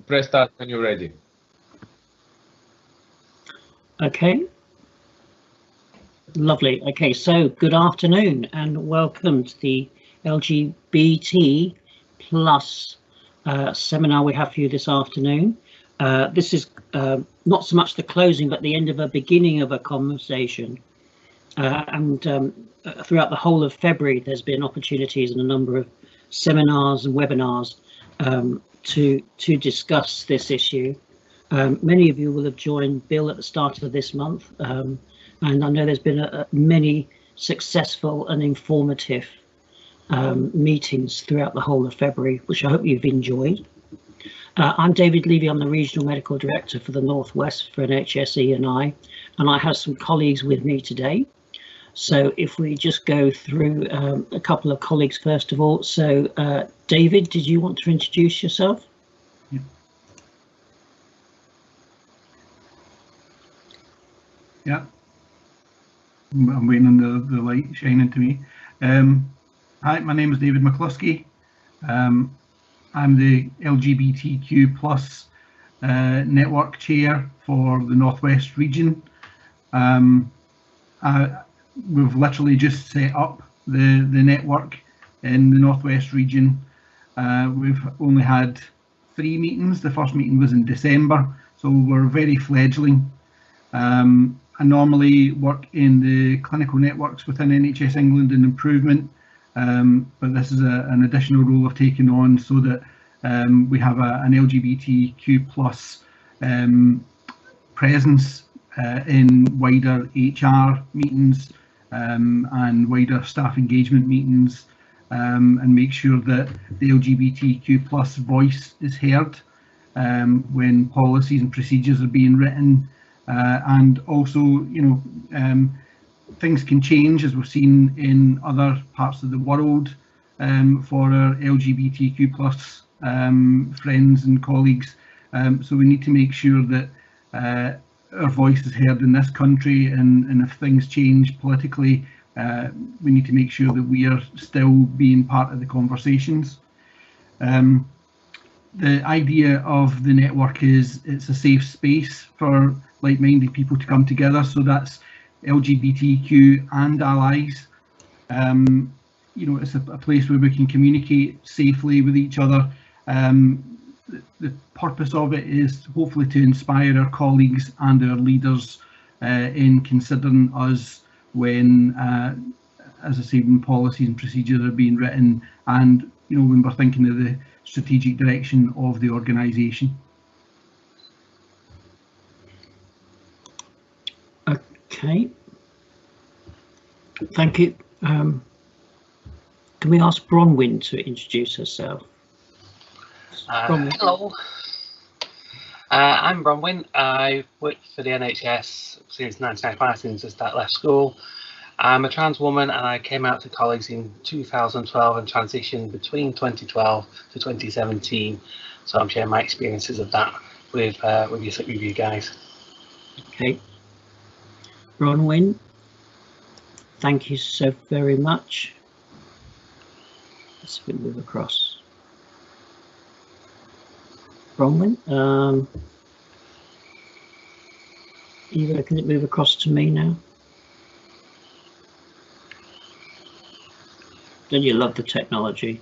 Press start when you're ready. Okay. Lovely. Okay, so good afternoon and welcome to the LGBT plus seminar we have for you this afternoon. This is not so much the closing, but the end of a beginning of a conversation. Throughout the whole of February, there's been opportunities and a number of seminars and webinars to discuss this issue. Many of you will have joined Bill at the start of this month, and I know there's been many successful and informative meetings throughout the whole of February, which I hope you've enjoyed. I'm David Levy, I'm the Regional Medical Director for the Northwest for NHS E&I, and I have some colleagues with me today. So if we just go through a couple of colleagues first of all. So David, did you want to introduce yourself? Yeah, I'm waiting on the light shining to me. Hi, my name is David McCluskey. I'm the LGBTQ plus network chair for the Northwest region. We've literally just set up the network in the Northwest region. We've only had 3 meetings. The first meeting was in December, so we're very fledgling. I normally work in the clinical networks within NHS England and improvement, but this is an additional role I've taken on so that we have an LGBTQ plus presence in wider HR meetings and wider staff engagement meetings, and make sure that the LGBTQ plus voice is heard when policies and procedures are being written. And also, you know, things can change, as we've seen in other parts of the world, for our LGBTQ plus friends and colleagues. So we need to make sure that our voice is heard in this country, and if things change politically, we need to make sure that we are still being part of the conversations. The idea of the network is it's a safe space for like-minded people to come together, so that's LGBTQ and allies. You know, it's a place where we can communicate safely with each other. The purpose of it is hopefully to inspire our colleagues and our leaders in considering us when, as I say, when policies and procedures are being written, and you know, when we're thinking of the strategic direction of the organisation. Okay, thank you. Can we ask Bronwyn to introduce herself? Hello, I'm Bronwyn. I've worked for the NHS since 1995, since I left school. I'm a trans woman and I came out to colleagues in 2012 and transitioned between 2012 to 2017. So I'm sharing my experiences of that with you guys. Okay. Bronwyn, thank you so very much. Let's see if we move across. Bronwyn, Eva, can it move across to me now? Don't you love the technology?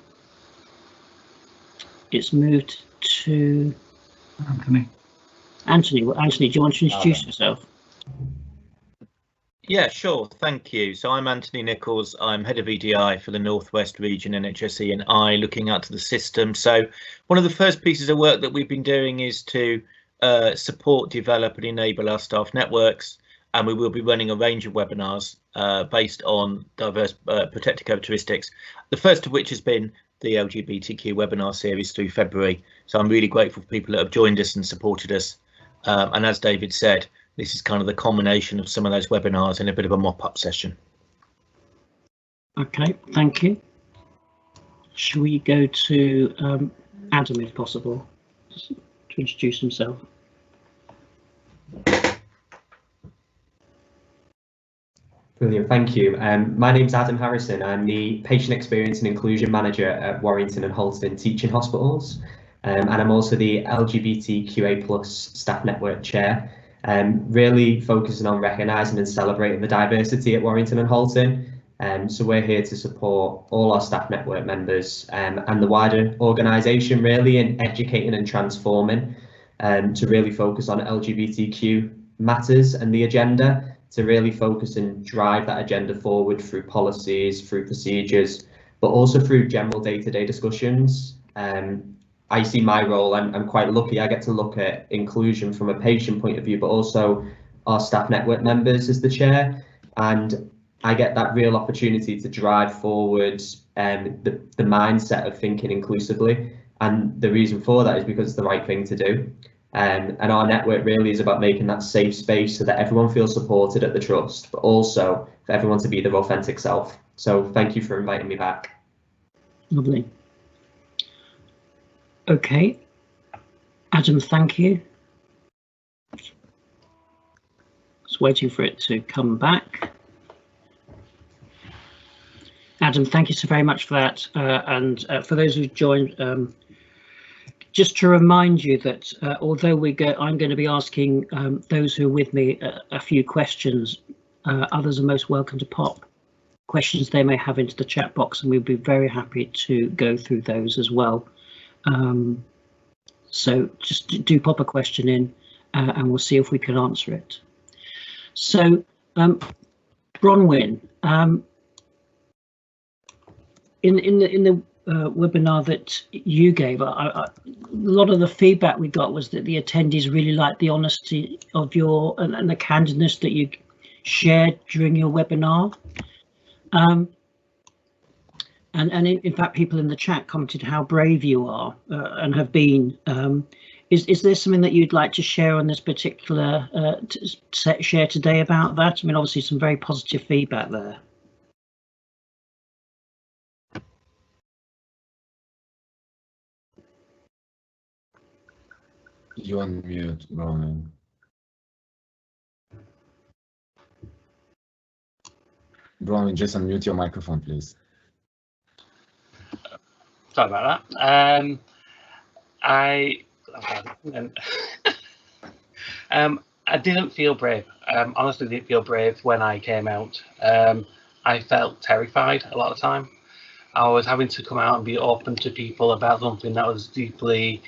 It's moved to Anthony. Anthony. Well, Anthony, do you want to introduce yourself? Yeah, sure. Thank you. So I'm Anthony Nichols. I'm head of EDI for the Northwest region NHS E&I, looking out to the system. So one of the first pieces of work that we've been doing is to support, develop and enable our staff networks. And we will be running a range of webinars based on diverse protected characteristics. The first of which has been the LGBTQ webinar series through February. So I'm really grateful for people that have joined us and supported us. And as David said, this is kind of the culmination of some of those webinars in a bit of a mop-up session. Okay, thank you. Shall we go to Adam, if possible, to introduce himself? Brilliant, thank you. My name's Adam Harrison. I'm the Patient Experience and Inclusion Manager at Warrington and Halston Teaching Hospitals. and I'm also the LGBTQA+ Staff Network Chair, really focusing on recognising and celebrating the diversity at Warrington and Halton. So we're here to support all our staff network members and the wider organisation really in educating and transforming, to really focus on LGBTQ matters and the agenda, to really focus and drive that agenda forward through policies, through procedures, but also through general day-to-day discussions. I see my role, I'm quite lucky, I get to look at inclusion from a patient point of view, but also our staff network members as the chair, and I get that real opportunity to drive forward the mindset of thinking inclusively. And the reason for that is because it's the right thing to do. And our network really is about making that safe space so that everyone feels supported at the trust, but also for everyone to be their authentic self. So thank you for inviting me back. Lovely. Okay. Adam, thank you. Just waiting for it to come back. Adam, thank you so very much for that. And for those who joined, just to remind you that although I'm going to be asking those who are with me a few questions, others are most welcome to pop questions they may have into the chat box, and we'll be very happy to go through those as well. So just do pop a question in and we'll see if we can answer it. So Bronwyn, in the webinar that you gave, a lot of the feedback we got was that the attendees really liked the honesty of your and the candidness that you shared during your webinar. And in fact, people in the chat commented how brave you are and have been. Is there something that you'd like to share on this particular share today about that? I mean, obviously some very positive feedback there. You unmute, Bronwyn. Bronwyn, just unmute your microphone, please. Sorry about that. I didn't feel brave. Honestly, didn't feel brave when I came out. I felt terrified a lot of the time. I was having to come out and be open to people about something that was deeply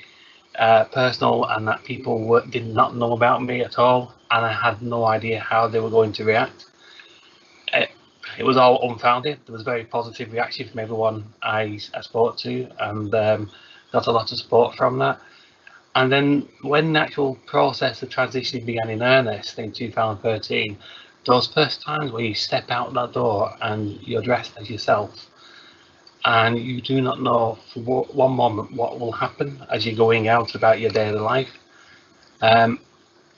personal and that people did not know about me at all, and I had no idea how they were going to react. It was all unfounded. There was very positive reaction from everyone I spoke to, and got a lot of support from that. And then when the actual process of transitioning began in earnest in 2013, those first times where you step out that door and you're dressed as yourself, and you do not know for one moment what will happen as you're going out about your daily life. And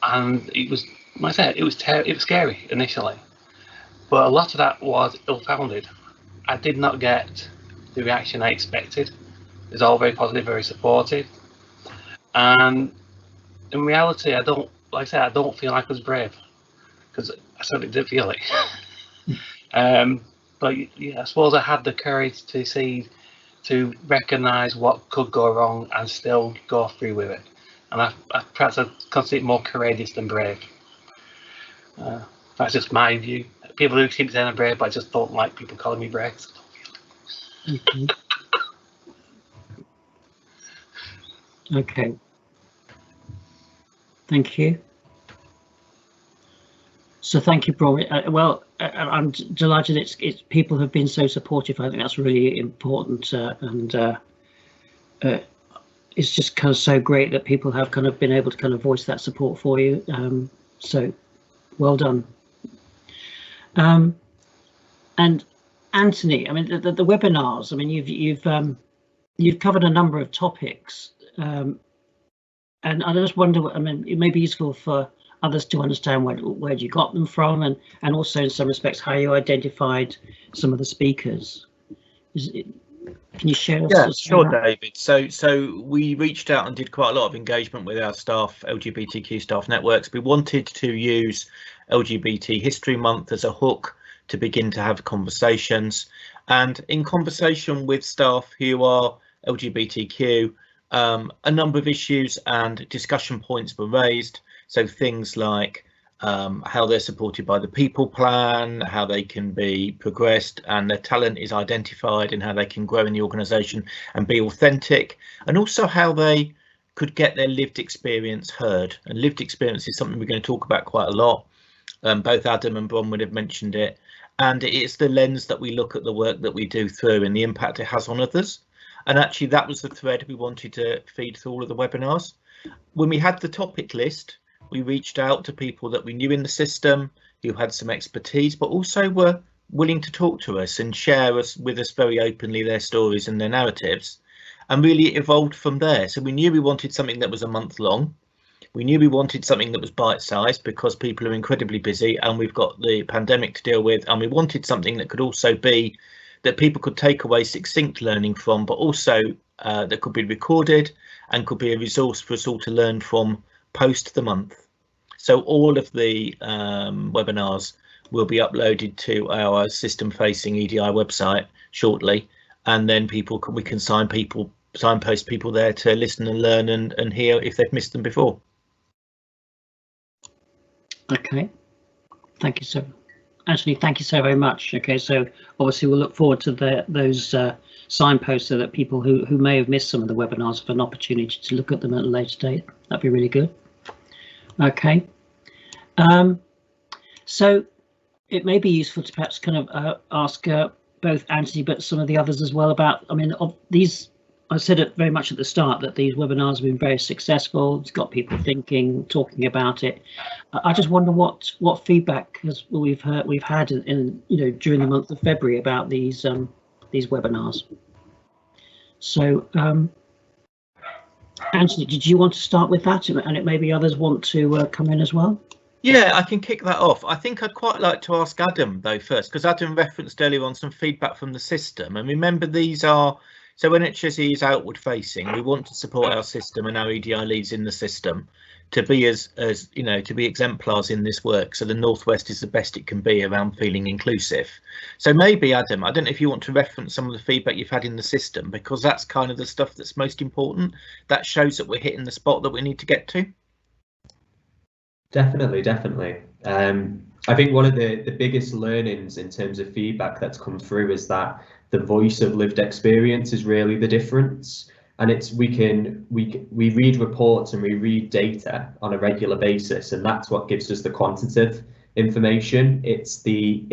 it was, like I said, it was scary initially, but a lot of that was ill-founded. I did not get the reaction I expected. It was all very positive, very supportive. And in reality, I don't feel like I was brave, because I certainly didn't feel it. But yeah, I suppose I had the courage to recognise what could go wrong and still go through with it. And perhaps I consider it more courageous than brave. That's just my view. People who keep saying I'm brave, but I just don't like people calling me brave. So I don't feel it. Okay. Thank you. So thank you, Bronwyn. Well, I'm delighted it's people have been so supportive. I think that's really important, and it's just kind of so great that people have kind of been able to kind of voice that support for you. So well done. And Anthony, I mean the webinars. I mean you've covered a number of topics, and I just wonder. I mean, it may be useful for others to understand where you got them from, and also in some respects how you identified some of the speakers. Can you share? Yeah, sure, David. So we reached out and did quite a lot of engagement with our staff, LGBTQ staff networks. We wanted to use LGBT History Month as a hook to begin to have conversations, and in conversation with staff who are LGBTQ, A number of issues and discussion points were raised. So things like how they're supported by the people plan, how they can be progressed and their talent is identified, and how they can grow in the organisation and be authentic, and also how they could get their lived experience heard. And lived experience is something we're going to talk about quite a lot. Both Adam and Bronwyn have mentioned it, and it's the lens that we look at the work that we do through and the impact it has on others. And actually that was the thread we wanted to feed through all of the webinars. When we had the topic list, we reached out to people that we knew in the system who had some expertise, but also were willing to talk to us and share with us very openly their stories and their narratives. And really it evolved from there. So we knew we wanted something that was a month long. We knew we wanted something that was bite-sized because people are incredibly busy and we've got the pandemic to deal with. And we wanted something that could also be that people could take away succinct learning from, but also that could be recorded and could be a resource for us all to learn from post the month. So all of the webinars will be uploaded to our system-facing EDI website shortly, and then we can signpost people there to listen and learn and hear if they've missed them before. Okay, thank you so, Anthony. Thank you so very much. Okay, so obviously we'll look forward to those signposts so that people who may have missed some of the webinars have an opportunity to look at them at a later date. That'd be really good. Okay, so it may be useful to perhaps kind of ask both Anthony but some of the others as well about, I mean, of these, I said it very much at the start that these webinars have been very successful. It's got people thinking, talking about it. I just wonder what feedback we've had in during the month of February about these webinars. So Anthony, did you want to start with that, and it maybe others want to come in as well? Yeah, I can kick that off. I think I'd quite like to ask Adam though first, because Adam referenced earlier on some feedback from the system, and remember these are, so NHSE is outward facing. We want to support our system and our EDI leads in the system to be as to be exemplars in this work. So the Northwest is the best it can be around feeling inclusive. So maybe Adam, I don't know if you want to reference some of the feedback you've had in the system, because that's kind of the stuff that's most important. That shows that we're hitting the spot that we need to get to. Definitely. I think one of the biggest learnings in terms of feedback that's come through is that the voice of lived experience is really the difference. And it's we read reports and we read data on a regular basis, and that's what gives us the quantitative information. It's the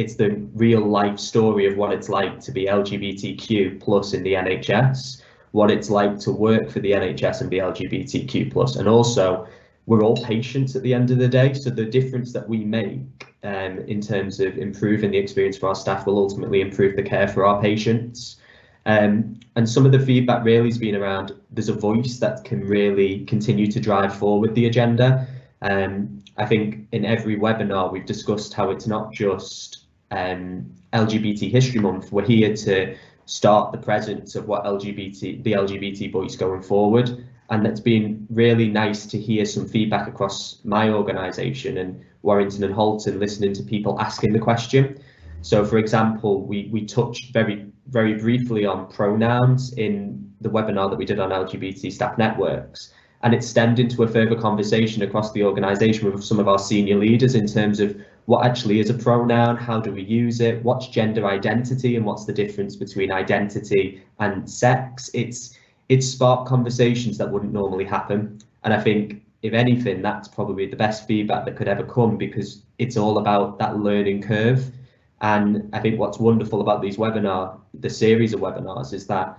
real life story of what it's like to be LGBTQ plus in the NHS, what it's like to work for the NHS and be LGBTQ plus, and also we're all patients at the end of the day, so the difference that we make in terms of improving the experience for our staff will ultimately improve the care for our patients. And some of the feedback really has been around there's a voice that can really continue to drive forward the agenda. I think in every webinar we've discussed how it's not just LGBT History Month. We're here to start the presence of what the LGBT voice going forward. And it's been really nice to hear some feedback across my organisation and Warrington and Halton, listening to people asking the question. So, for example, we touched very briefly on pronouns in the webinar that we did on LGBT staff networks, and it stemmed into a further conversation across the organisation with some of our senior leaders in terms of what actually is a pronoun, how do we use it, what's gender identity, and what's the difference between identity and sex. It's sparked conversations that wouldn't normally happen, and I think if anything that's probably the best feedback that could ever come, because it's all about that learning curve. And I think what's wonderful about these the series of webinars, is that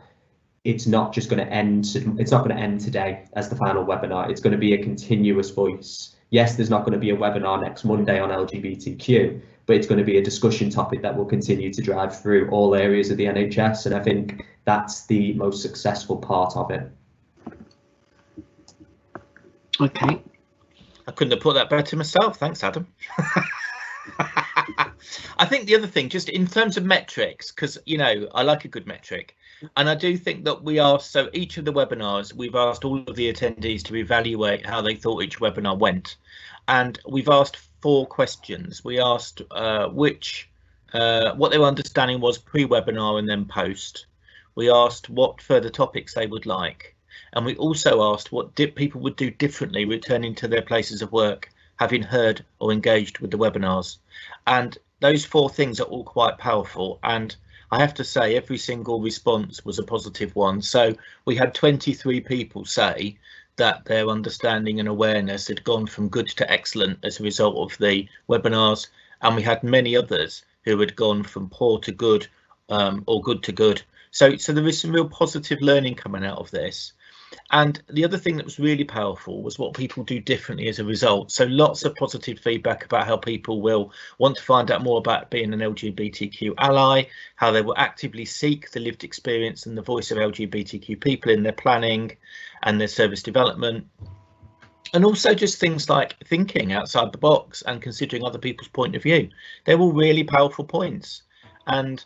it's not just going to end, it's not going to end today as the final webinar. It's going to be a continuous voice. Yes, there's not going to be a webinar next Monday on LGBTQ, but it's going to be a discussion topic that will continue to drive through all areas of the NHS, and I think that's the most successful part of it. Okay. I couldn't have put that better myself. Thanks, Adam. I think the other thing, just in terms of metrics, because I like a good metric, and I do think that we are, so each of the webinars we've asked all of the attendees to evaluate how they thought each webinar went, and we've asked 4 questions. We asked what their understanding was pre-webinar and then post. We asked what further topics they would like, And we also asked what people would do differently returning to their places of work, having heard or engaged with the webinars. And those 4 things are all quite powerful. And I have to say every single response was a positive one. So we had 23 people say that their understanding and awareness had gone from good to excellent as a result of the webinars. And we had many others who had gone from poor to good, or good to good. So there is some real positive learning coming out of this. And the other thing that was really powerful was what people do differently as a result. So lots of positive feedback about how people will want to find out more about being an LGBTQ ally, how they will actively seek the lived experience and the voice of LGBTQ people in their planning and their service development. And also just things like thinking outside the box and considering other people's point of view. They're all really powerful points, and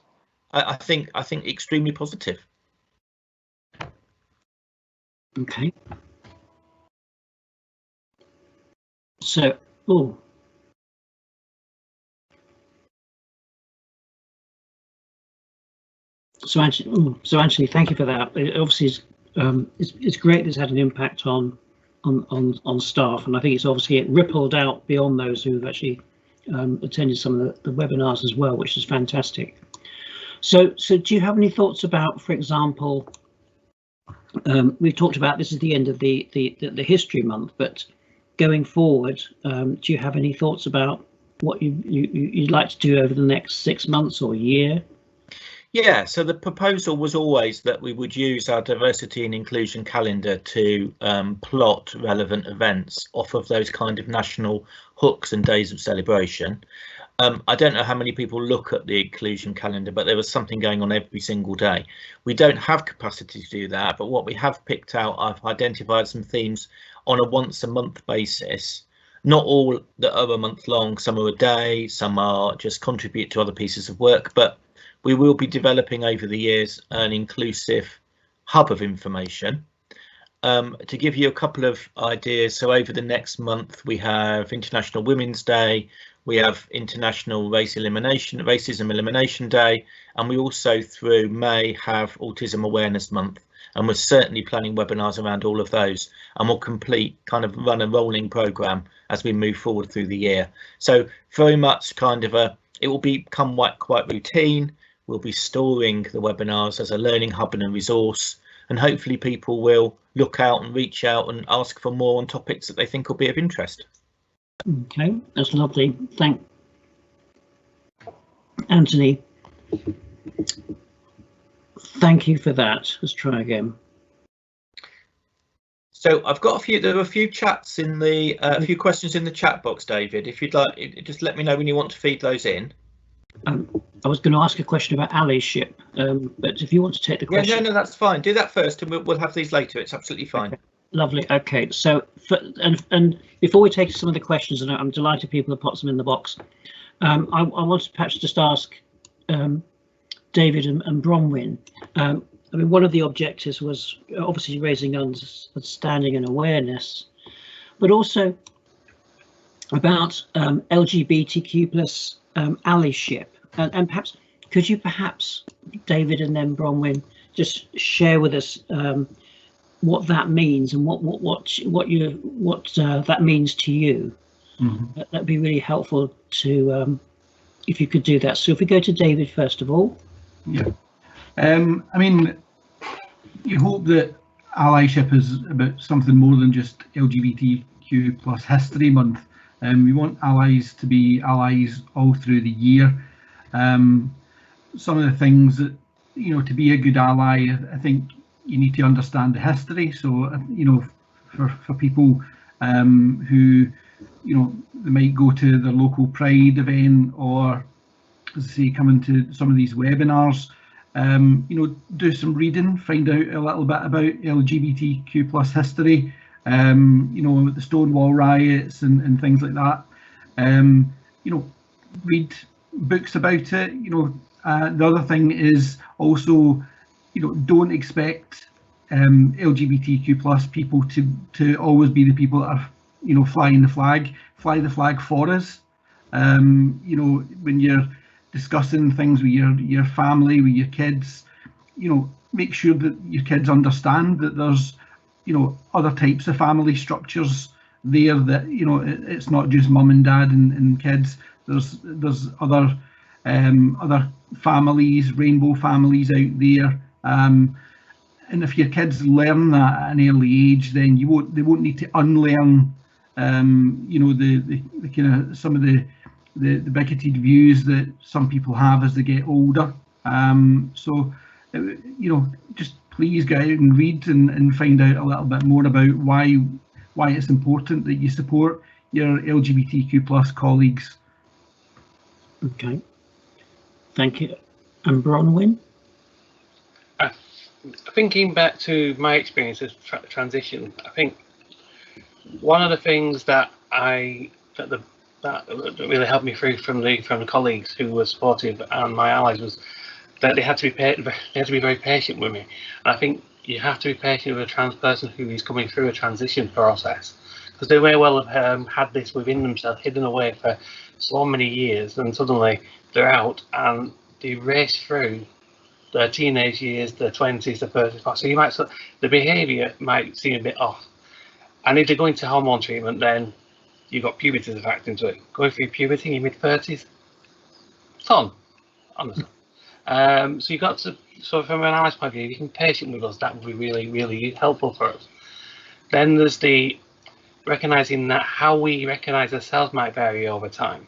I think extremely positive. Okay. So, So Anthony, thank you for that. It obviously is, it's great. It's had an impact on staff, and I think it's obviously it rippled out beyond those who've actually attended some of the webinars as well, which is fantastic. So do you have any thoughts about, for example, we've talked about this is the end of the History Month, but going forward, do you have any thoughts about what you'd like to do over the next 6 months or year? Yeah, so the proposal was always that we would use our diversity and inclusion calendar to plot relevant events off of those kind of national hooks and days of celebration. I don't know how many people look at the inclusion calendar, but there was something going on every single day. We don't have capacity to do that, but what we have picked out, I've identified some themes on a once a month basis. Not all that are a month long, some are a day, some are just contribute to other pieces of work, but we will be developing over the years an inclusive hub of information. To give you a couple of ideas, so over the next month we have International Women's Day, we have International Racism Elimination Day, and we also through May have Autism Awareness Month, and we're certainly planning webinars around all of those, and we'll run a rolling programme as we move forward through the year. So very much it will become quite routine. We'll be storing the webinars as a learning hub and a resource, and hopefully people will look out and reach out and ask for more on topics that they think will be of interest. Okay, that's lovely. Anthony. Thank you for that. Let's try again. So I've got there are a few chats in the a few questions in the chat box, David. If you'd like, just let me know when you want to feed those in. I was going to ask a question about allyship, but if you want to take the question. Yeah, no, that's fine. Do that first, and we'll have these later. It's absolutely fine. Okay. Lovely. Okay, so and before we take some of the questions, and I'm delighted people have put them in the box. I want to perhaps just ask David and Bronwyn. I mean, one of the objectives was obviously raising understanding and awareness, but also about LGBTQ plus allyship, and perhaps could you David and then Bronwyn just share with us what that means and what that means to you. Mm-hmm. That'd be really helpful to if you could do that. So if we go to David first of all. Yeah, I mean, you hope that allyship is about something more than just LGBTQ plus History Month. We want allies to be allies all through the year. Some of the things that, to be a good ally, I think you need to understand the history. So, for people who, they might go to the local Pride event, or as I say, coming to some of these webinars, do some reading, find out a little bit about LGBTQ plus history. The Stonewall riots and things like that. Read books about it. The other thing is also, don't expect LGBTQ plus people to always be the people that are, flying the flag. Fly the flag for us. When you're discussing things with your family, with your kids, make sure that your kids understand that there's you know, other types of family structures there, that, you know, it's not just mum and dad and kids. There's other other families, rainbow families out there. And if your kids learn that at an early age, then they won't need to unlearn, you know, the kind of some of the bigoted views that some people have as they get older. So, you know, just please go out and read and find out a little bit more about why it's important that you support your LGBTQ+ colleagues. Okay, thank you. And Bronwyn? Thinking back to my experience as transition, I think one of the things that really helped me through from the colleagues who were supportive and my allies was that they had to be very patient with me. And I think you have to be patient with a trans person who is coming through a transition process, because they may well have had this within themselves, hidden away for so many years, and suddenly they're out and they race through their teenage years, their 20s, their 30s. So you might, the behaviour might seem a bit off. And if they're going to hormone treatment, then you've got puberty as a factor into it. Going through puberty in your mid-30s, fun, honestly. So you've got to, so from an ally's point of view, if you can be patient with us, that would be really, really helpful for us. Then there's the recognising that how we recognise ourselves might vary over time.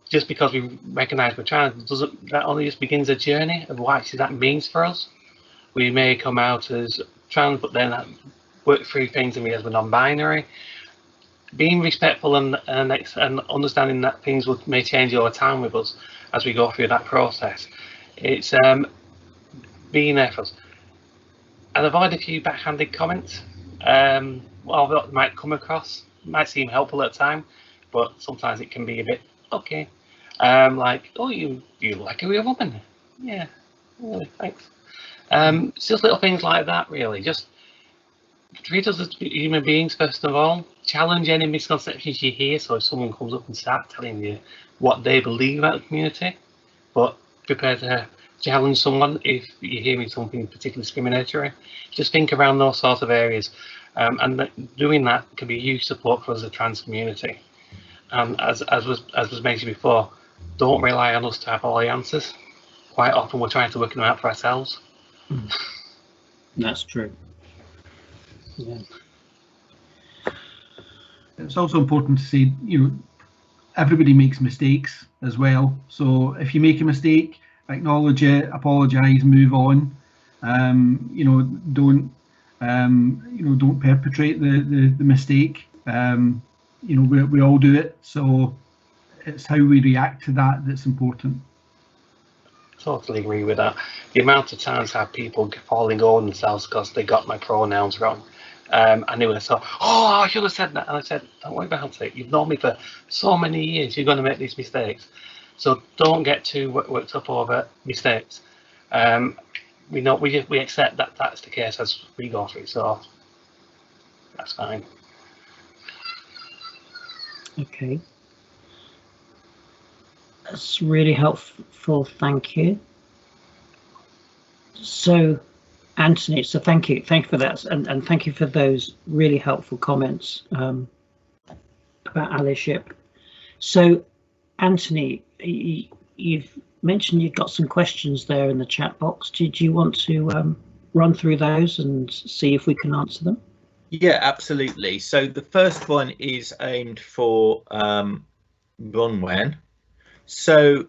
Just because we recognise we're trans, that only just begins a journey of what actually that means for us. We may come out as trans, but then work through things and realise we're non-binary. Being respectful and understanding that things may change over time with us as we go through that process. It's being there for us. And avoid a few backhanded comments. Well, that might come across, might seem helpful at the time, but sometimes it can be a bit, okay. Like, oh, you like a real woman? Yeah, really, thanks. Just little things like that, really. Just treat us as human beings first of all. Challenge any misconceptions you hear. So if someone comes up and starts telling you what they believe about the community, but prepare to challenge someone if you're hearing something particularly discriminatory. Just think around those sorts of areas, and doing that can be a huge support for us as a trans community. And as was mentioned before, don't rely on us to have all the answers. Quite often we're trying to work them out for ourselves. That's true. Yeah. It's also important to say, you know, everybody makes mistakes as well. So if you make a mistake, acknowledge it, apologise, move on. You know, don't perpetrate the mistake. You know, we all do it. So it's how we react to that that's important. Totally agree with that. The amount of times I have people falling over themselves because they got my pronouns wrong. And they would have thought, oh, I should have said that. And I said, don't worry about it. You've known me for so many years. You're going to make these mistakes. So don't get too worked up over mistakes. We know we accept that that's the case as we go through. So that's fine. Okay. That's really helpful, thank you. So, Anthony, so thank you for that, and thank you for those really helpful comments about allyship. So, Anthony, you've mentioned you've got some questions there in the chat box. Did you want to run through those and see if we can answer them? Yeah, absolutely. So the first one is aimed for Bronwyn. So,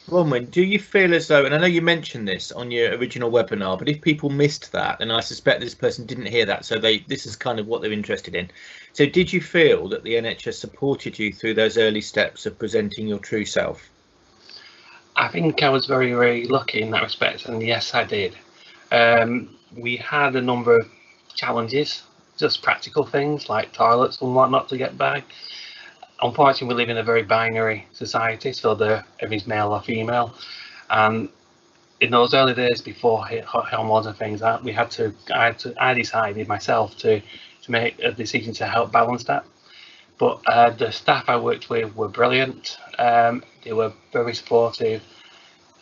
Bronwyn, do you feel as though, and I know you mentioned this on your original webinar, but if people missed that, and I suspect this person didn't hear that, so this is kind of what they're interested in. So did you feel that the NHS supported you through those early steps of presenting your true self? I think I was very, very lucky in that respect, and yes, I did. We had a number of challenges, just practical things like toilets and whatnot to get by. Unfortunately, we live in a very binary society, so everything's male or female. And in those early days before hormones and things, I decided myself to make a decision to help balance that. But the staff I worked with were brilliant. They were very supportive.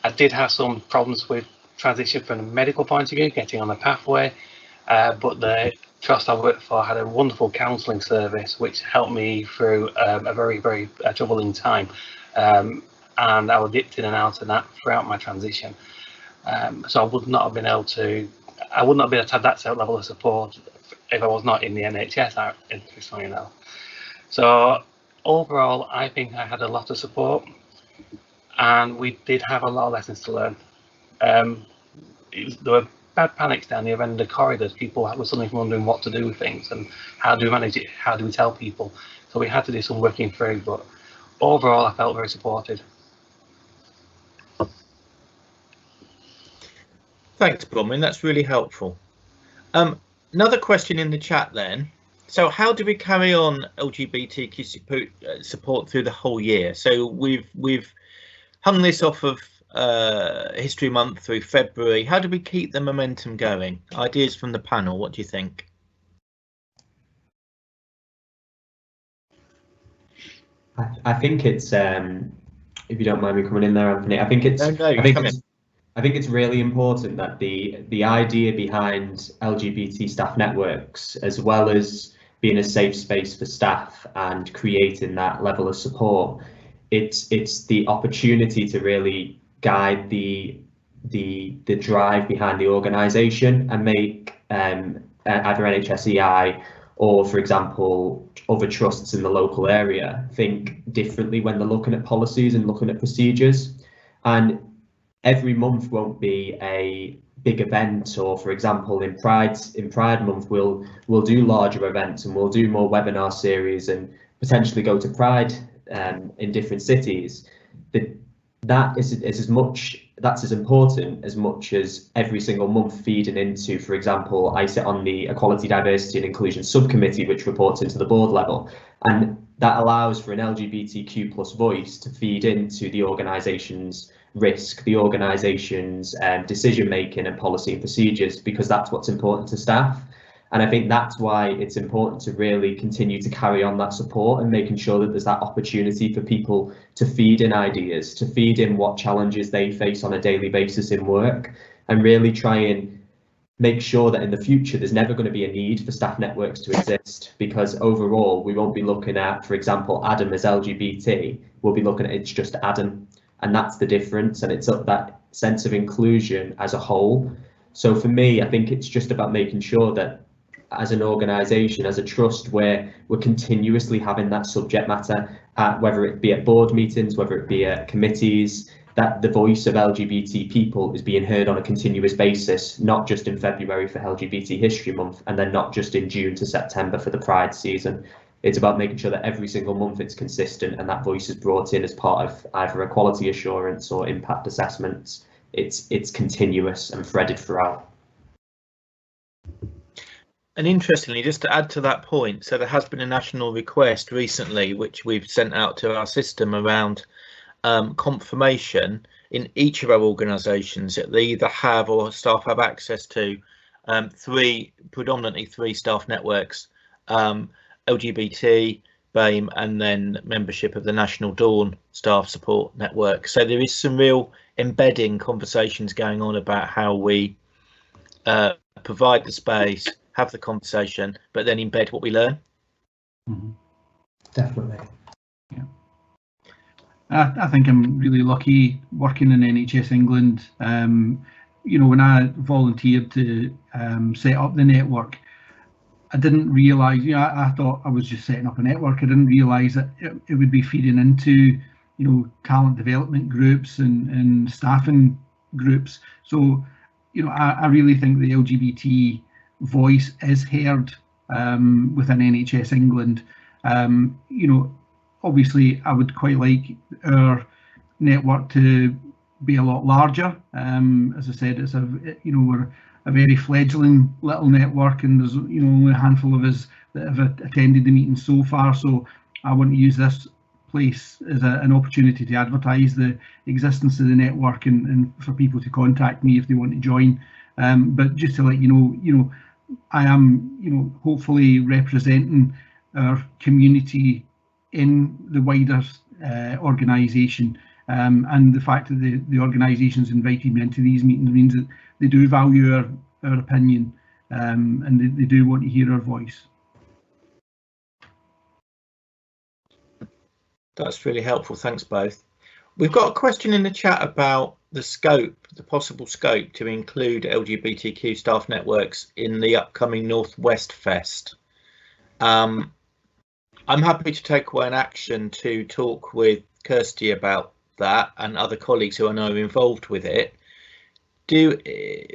I did have some problems with transition from a medical point of view, getting on the pathway. but the trust I worked for had a wonderful counselling service which helped me through a very troubling time, and I was dipped in and out of that throughout my transition. So I would not have been able to have that same level of support if I was not in the NHS, interestingly enough. So overall, I think I had a lot of support, and we did have a lot of lessons to learn. There were bad panics down the end of the corridors. People were suddenly wondering what to do with things and how do we manage it, how do we tell people. So we had to do some working through, but overall I felt very supported. Thanks, Bronwyn, that's really helpful. Another question in the chat then. So how do we carry on LGBTQ support through the whole year? So we've hung this off of History Month through February. How do we keep the momentum going? Ideas from the panel, what do you think? I think it's, if you don't mind me coming in there, Anthony, I think it's really important that the idea behind LGBT staff networks, as well as being a safe space for staff and creating that level of support, it's the opportunity to really guide the drive behind the organisation and make either NHSEI or, for example, other trusts in the local area think differently when they're looking at policies and looking at procedures. And every month won't be a big event, or for example in Pride Month we'll do larger events and we'll do more webinar series and potentially go to Pride in different cities. That's as important as much as every single month feeding into, for example, I sit on the Equality, Diversity and Inclusion Subcommittee, which reports into the board level, and that allows for an LGBTQ plus voice to feed into the organisation's risk, the organisation's decision making and policy and procedures, because that's what's important to staff. And I think that's why it's important to really continue to carry on that support and making sure that there's that opportunity for people to feed in ideas, to feed in what challenges they face on a daily basis in work, and really try and make sure that in the future there's never going to be a need for staff networks to exist, because overall we won't be looking at, for example, Adam as LGBT, we'll be looking at it's just Adam, and that's the difference, and it's up that sense of inclusion as a whole. So for me, I think it's just about making sure that as an organisation, as a trust, where we're continuously having that subject matter, whether it be at board meetings, whether it be at committees, that the voice of LGBT people is being heard on a continuous basis, not just in February for LGBT History Month, and then not just in June to September for the Pride season. It's about making sure that every single month it's consistent and that voice is brought in as part of either a quality assurance or impact assessments. It's continuous and threaded throughout. And interestingly, just to add to that point, so there has been a national request recently, which we've sent out to our system around confirmation in each of our organisations that they either have or staff have access to predominantly three staff networks, LGBT, BAME, and then membership of the National Dawn Staff Support Network. So there is some real embedding conversations going on about how we provide the space, have the conversation, but then embed what we learn. Mm-hmm. Definitely. Yeah. I think I'm really lucky working in NHS England. You know, when I volunteered to set up the network, I didn't realise, you know, I thought I was just setting up a network. I didn't realise that it would be feeding into, you know, talent development groups and staffing groups. So, you know, I really think the LGBT voice is heard within NHS England. You know, obviously I would quite like our network to be a lot larger. As I said, it's we're a very fledgling little network, and there's, you know, only a handful of us that have attended the meeting so far. So I want to use this place as an opportunity to advertise the existence of the network and for people to contact me if they want to join. But just to let you know, I am, you know, hopefully representing our community in the wider organisation, and the fact that the organisation's invited me into these meetings means that they do value our opinion, and they do want to hear our voice. That's really helpful. Thanks both. We've got a question in the chat about the scope, the possible scope to include LGBTQ staff networks in the upcoming Northwest Fest. I'm happy to take away an action to talk with Kirsty about that and other colleagues who I know are involved with it. Do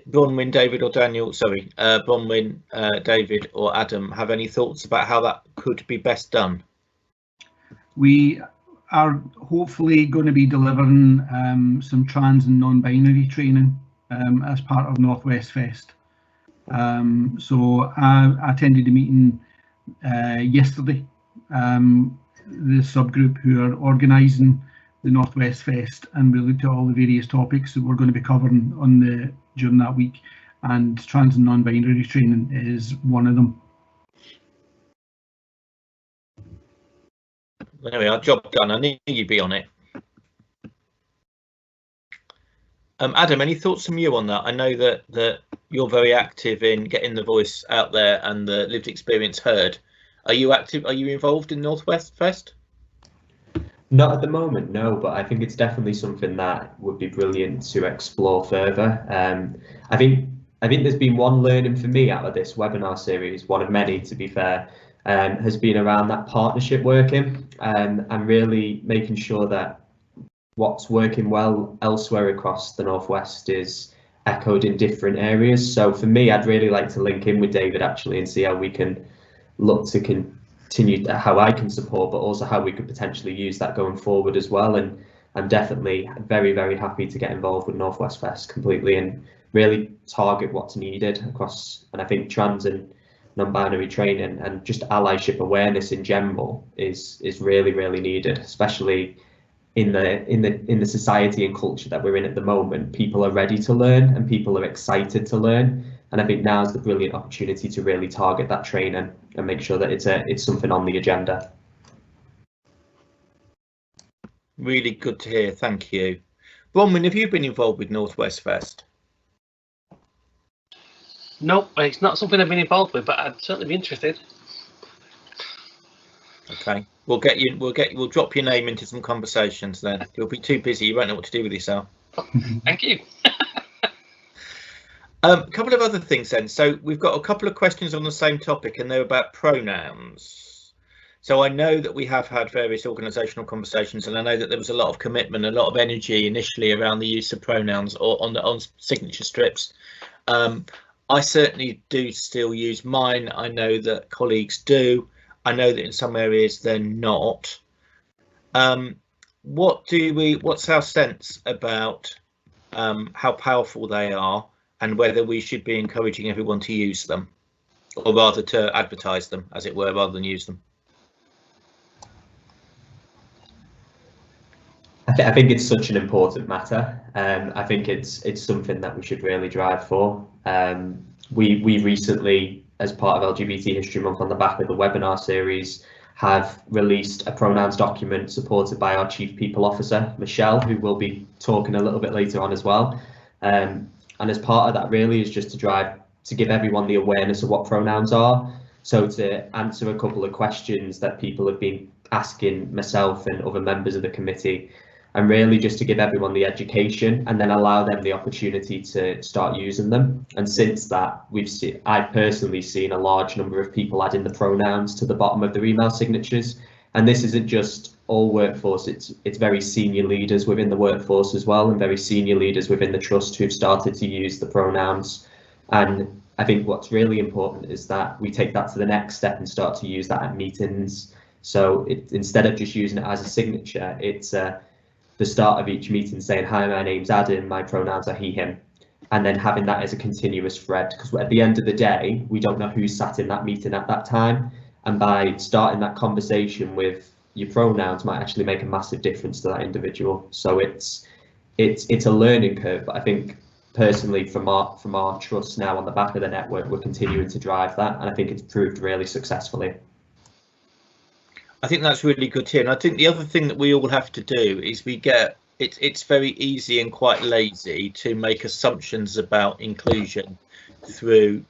Bronwyn, David or Daniel, sorry, Bronwyn, David or Adam have any thoughts about how that could be best done? We are hopefully going to be delivering some trans and non-binary training as part of Northwest Fest. So I attended a meeting yesterday, the subgroup who are organising the Northwest Fest, and we looked at all the various topics that we're going to be covering during that week, and trans and non-binary training is one of them. Anyway, our job done. I knew you'd be on it. Adam, any thoughts from you on that? I know that you're very active in getting the voice out there and the lived experience heard. Are you active? Are you involved in Northwest Fest? Not at the moment, no, but I think it's definitely something that would be brilliant to explore further. I think there's been one learning for me out of this webinar series, one of many to be fair, has been around that partnership working and really making sure that what's working well elsewhere across the Northwest is echoed in different areas. So for me, I'd really like to link in with David actually and see how we can look to continue, how I can support, but also how we could potentially use that going forward as well. And I'm definitely very, very happy to get involved with Northwest Fest completely and really target what's needed across. And I think trans and non-binary training and just allyship awareness in general is really, really needed, especially in the society and culture that we're in at the moment. People are ready to learn and people are excited to learn, and I think now's the brilliant opportunity to really target that training and make sure that it's something on the agenda. Really good to hear, thank you. Bronwyn, have you been involved with Northwest Fest? Nope, it's not something I've been involved with, but I'd certainly be interested. Okay, we'll drop your name into some conversations then. You'll be too busy, you won't know what to do with yourself. Thank you. A couple of other things then. So we've got a couple of questions on the same topic, and they're about pronouns. So I know that we have had various organisational conversations, and I know that there was a lot of commitment, a lot of energy initially around the use of pronouns or on signature strips. I certainly do still use mine. I know that colleagues do. I know that in some areas they're not. What's our sense about how powerful they are and whether we should be encouraging everyone to use them, or rather to advertise them, as it were, rather than use them? I think it's such an important matter. I think it's something that we should really drive for. We recently, as part of LGBT History Month, on the back of the webinar series, have released a pronouns document supported by our Chief People Officer, Michelle, who will be talking a little bit later on as well. And as part of that really is just to give everyone the awareness of what pronouns are. So to answer a couple of questions that people have been asking myself and other members of the committee, and really just to give everyone the education and then allow them the opportunity to start using them. And since that, I've personally seen a large number of people adding the pronouns to the bottom of their email signatures. And this isn't just all workforce, it's very senior leaders within the workforce as well, and very senior leaders within the trust who've started to use the pronouns. And I think what's really important is that we take that to the next step and start to use that at meetings. So instead of just using it as a signature, it's the start of each meeting saying, hi, my name's Adam, my pronouns are he, him, and then having that as a continuous thread, because at the end of the day, we don't know who's sat in that meeting at that time, and by starting that conversation with your pronouns might actually make a massive difference to that individual. So it's a learning curve, but I think personally from our trust now on the back of the network, we're continuing to drive that, and I think it's proved really successfully. I think that's really good here, and I think the other thing that we all have to do is it's very easy and quite lazy to make assumptions about inclusion through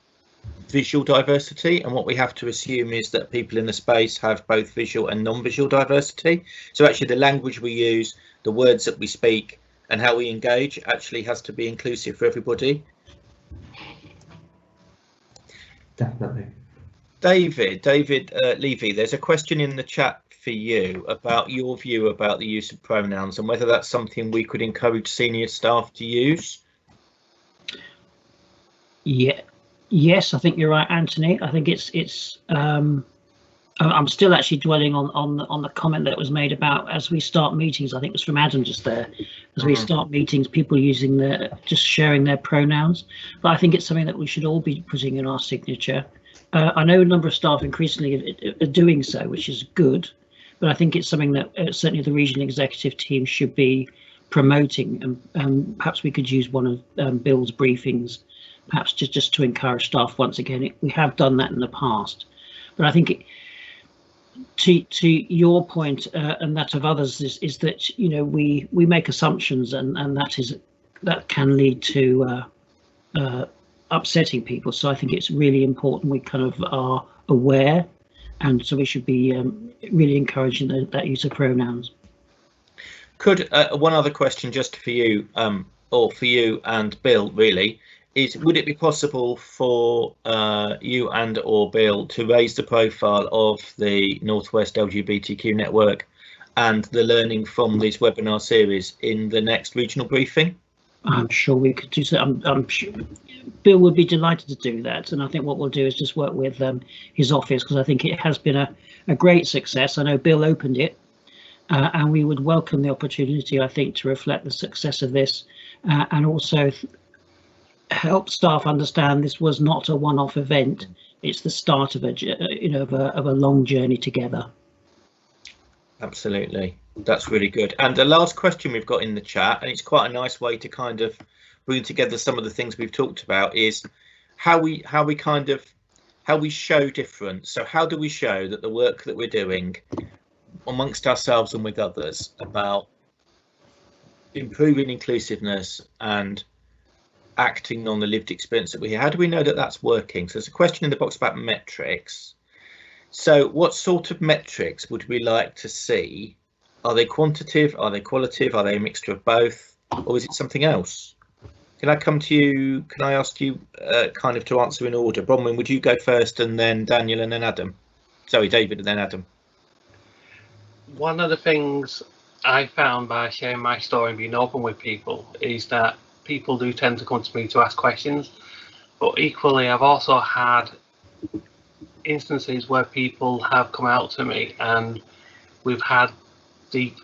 visual diversity, and what we have to assume is that people in the space have both visual and non-visual diversity. So actually the language we use, the words that we speak, and how we engage actually has to be inclusive for everybody. Definitely. David Levy, there's a question in the chat for you about your view about the use of pronouns and whether that's something we could encourage senior staff to use. Yeah, yes, I think you're right, Anthony. I think it's I'm still actually dwelling on the comment that was made about as we start meetings. I think it was from Adam just there. As we start meetings, people using just sharing their pronouns. But I think it's something that we should all be putting in our signature. I know a number of staff increasingly are doing so, which is good. But I think it's something that certainly the regional executive team should be promoting, and perhaps we could use one of Bill's briefings, perhaps just to encourage staff once again. We have done that in the past, but I think to your point and that of others is that we make assumptions, and that can lead to upsetting people. So I think it's really important we kind of are aware, and so we should be really encouraging that use of pronouns. Could one other question just for you, or for you and Bill, really, is would it be possible for you and or Bill to raise the profile of the Northwest LGBTQ network and the learning from this webinar series in the next regional briefing? I'm sure we could do so. I'm sure Bill would be delighted to do that, and I think what we'll do is just work with his office, because I think it has been a great success. I know Bill opened it, and we would welcome the opportunity, I think, to reflect the success of this, and also help staff understand this was not a one-off event. It's the start of a long journey together. Absolutely, that's really good. And the last question we've got in the chat, and it's quite a nice way to kind of bring together some of the things we've talked about, is how we show difference. So how do we show that the work that we're doing amongst ourselves and with others about improving inclusiveness and acting on the lived experience that we have, how do we know that that's working? So there's a question in the box about metrics. So what sort of metrics would we like to see? Are they quantitative? Are they qualitative? Are they a mixture of both? Or is it something else? Can I come to you? Can I ask you kind of to answer in order? Bronwyn, would you go first, and then Daniel, and then Adam? Sorry, David, and then Adam. One of the things I found by sharing my story and being open with people is that people do tend to come to me to ask questions, but equally I've also had instances where people have come out to me and we've had deep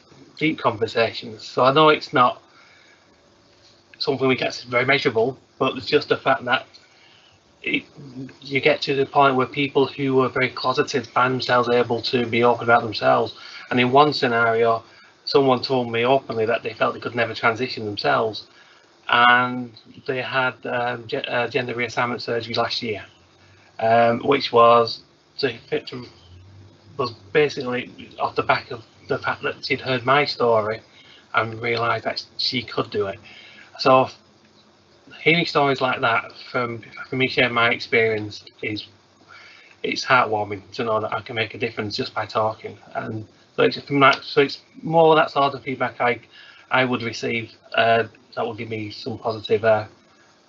conversations. So I know it's not something we get very measurable, but it's just the fact that you get to the point where people who are very closeted find themselves able to be open about themselves. And in one scenario, someone told me openly that they felt they could never transition themselves, and they had gender reassignment surgery last year, which was basically off the back of the fact that she'd heard my story and realised that she could do it. So hearing stories like that from me sharing my experience it's heartwarming to know that I can make a difference just by talking. And so it's more that sort of feedback I would receive that would give me some positive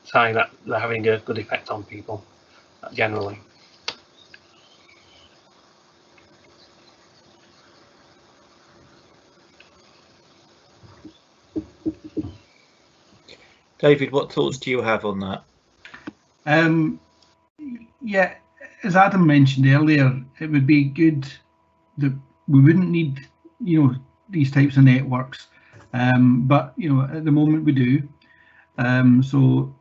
sign that they're having a good effect on people generally. David, what thoughts do you have on that? Yeah, as Adam mentioned earlier, it would be good that we wouldn't need, these types of networks, but at the moment we do. So,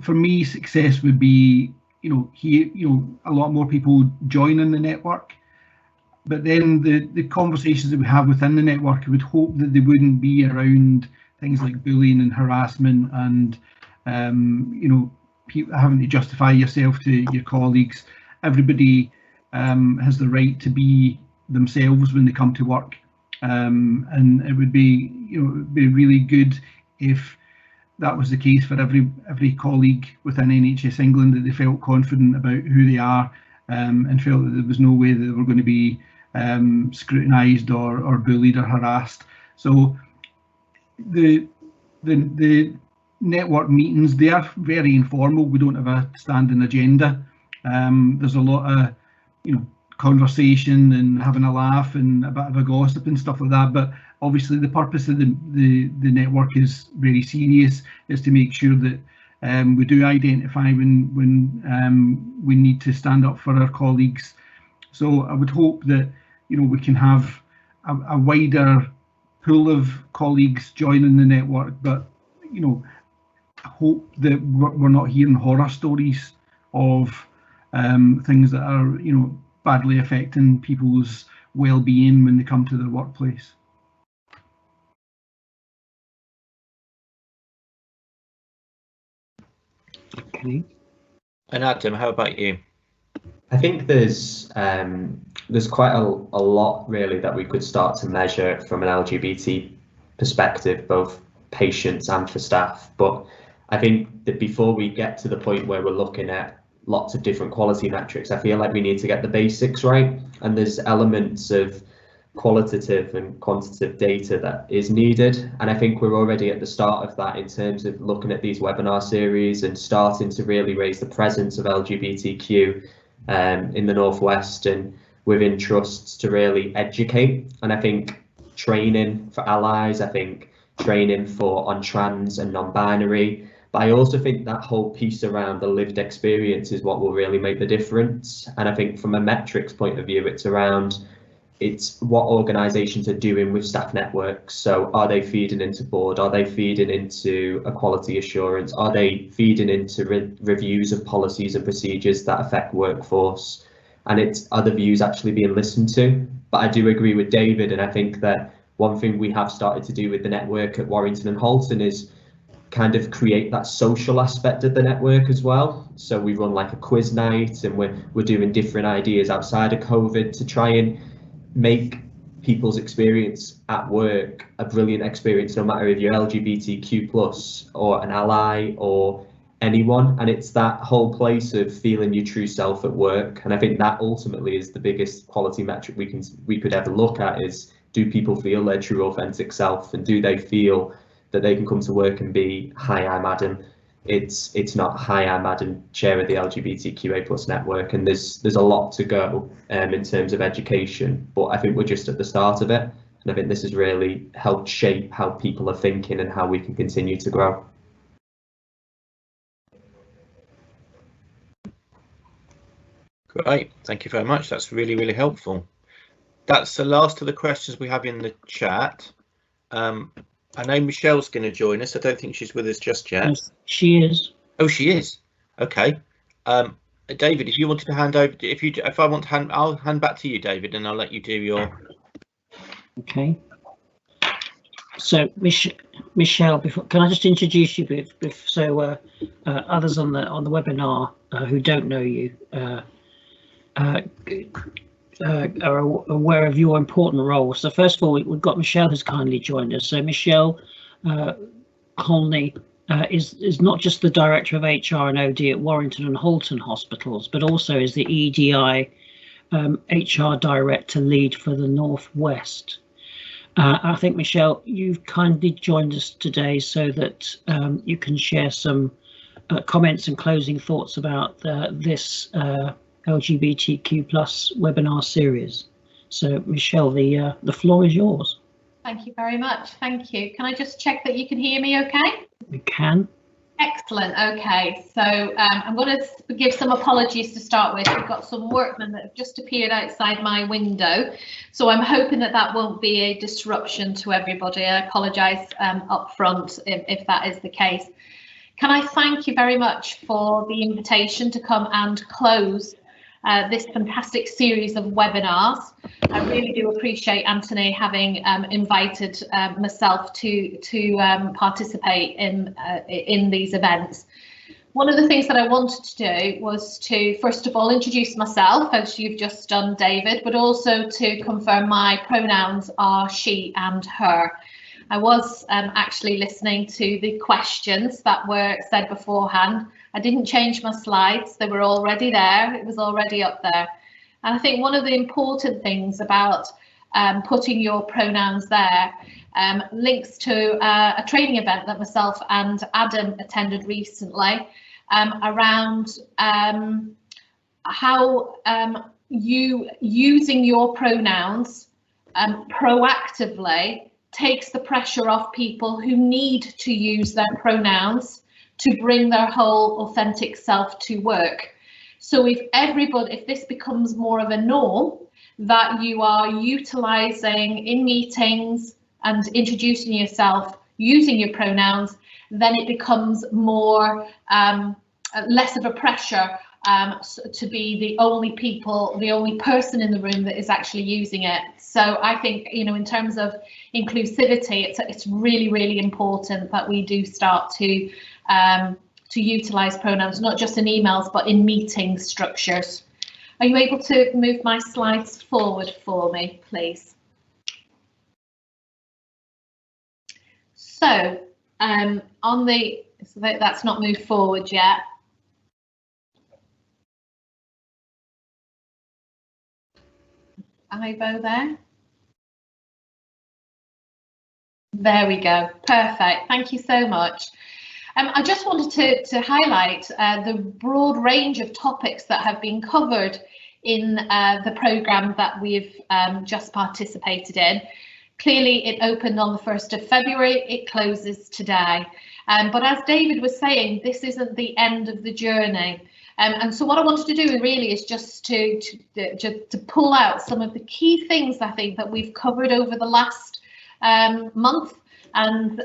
for me, success would be, a lot more people joining the network. But then the conversations that we have within the network, I would hope that they wouldn't be around things like bullying and harassment and, having to justify yourself to your colleagues. Everybody has the right to be themselves when they come to work, and it would be, it'd be really good if that was the case for every colleague within NHS England, that they felt confident about who they are, and felt that there was no way that they were going to be scrutinised or bullied or harassed. So the network meetings, they are very informal. We don't have a standing agenda. There's a lot of, you know, conversation and having a laugh and a bit of a gossip and stuff like that, but obviously the purpose of the network is very serious, is to make sure that we do identify when we need to stand up for our colleagues. So I would hope that, you know, we can have a wider pool of colleagues joining the network, but, you know, I hope that we're not hearing horror stories of things that are, you know, badly affecting people's well-being when they come to their workplace. Okay. And Adam, how about you? I think there's quite a lot really that we could start to measure from an LGBT perspective, both patients and for staff. But I think that before we get to the point where we're looking at lots of different quality metrics, I feel like we need to get the basics right. And there's elements of qualitative and quantitative data that is needed. And I think we're already at the start of that in terms of looking at these webinar series and starting to really raise the presence of LGBTQ in the Northwest and within trusts to really educate. And I think training for allies, I think training for on trans and non-binary, but I also think that whole piece around the lived experience is what will really make the difference. And I think from a metrics point of view, it's what organisations are doing with staff networks. So are they feeding into board? Are they feeding into a quality assurance? Are they feeding into reviews of policies and procedures that affect workforce? And are the views actually being listened to? But I do agree with David, and I think that one thing we have started to do with the network at Warrington and Halton is kind of create that social aspect of the network as well. So we run like a quiz night, and we're doing different ideas outside of COVID to try and make people's experience at work a brilliant experience, no matter if you're LGBTQ plus or an ally or anyone. And it's that whole place of feeling your true self at work. And I think that ultimately is the biggest quality metric we could ever look at, is do people feel their true authentic self, and do they feel that they can come to work and be, hi, I'm Adam. It's not, hi, I'm Adam, chair of the LGBTQA plus network. And there's a lot to go in terms of education, but I think we're just at the start of it. And I think this has really helped shape how people are thinking and how we can continue to grow. Great, thank you very much. That's really, really helpful. That's the last of the questions we have in the chat. I know Michelle's going to join us. I don't think she's with us just yet. Yes, she is. Oh, she is. Okay. David, if you wanted to hand over, if I want to hand, I'll hand back to you, David, and I'll let you do your. Okay. So, Michelle, can I just introduce you? So others on the webinar who don't know you are aware of your important role. So first of all, we've got Michelle who's kindly joined us. So Michelle Colney is not just the Director of HR and OD at Warrington and Halton Hospitals, but also is the EDI HR Director lead for the Northwest. I think, Michelle, you've kindly joined us today so that you can share some comments and closing thoughts about this LGBTQ plus webinar series. So Michelle, the floor is yours. Thank you very much. Thank you. Can I just check that you can hear me okay? You can. Excellent. Okay, so I'm going to give some apologies to start with. We've got some workmen that have just appeared outside my window, so I'm hoping that won't be a disruption to everybody. I apologise up front if that is the case. Can I thank you very much for the invitation to come and close this fantastic series of webinars. I really do appreciate Anthony having invited myself to participate in these events. One of the things that I wanted to do was to first of all introduce myself, as you've just done, David, but also to confirm my pronouns are she and her. I was actually listening to the questions that were said beforehand. I didn't change my slides, they were already there, it was already up there. And I think one of the important things about putting your pronouns there links to a training event that myself and Adam attended recently around how you using your pronouns proactively takes the pressure off people who need to use their pronouns to bring their whole authentic self to work. So if this becomes more of a norm that you are utilising in meetings and introducing yourself using your pronouns, then it becomes more less of a pressure to be the only person in the room that is actually using it. So I think, you know, in terms of inclusivity, it's really, really important that we do start to utilise pronouns, not just in emails, but in meeting structures. Are you able to move my slides forward for me, please? So that's not moved forward yet. Ivo there. There we go. Perfect. Thank you so much. I just wanted to highlight the broad range of topics that have been covered in the programme that we've just participated in. Clearly, it opened on the 1st of February, it closes today. But as David was saying, this isn't the end of the journey. And so what I wanted to do really is just to pull out some of the key things I think that we've covered over the last month. And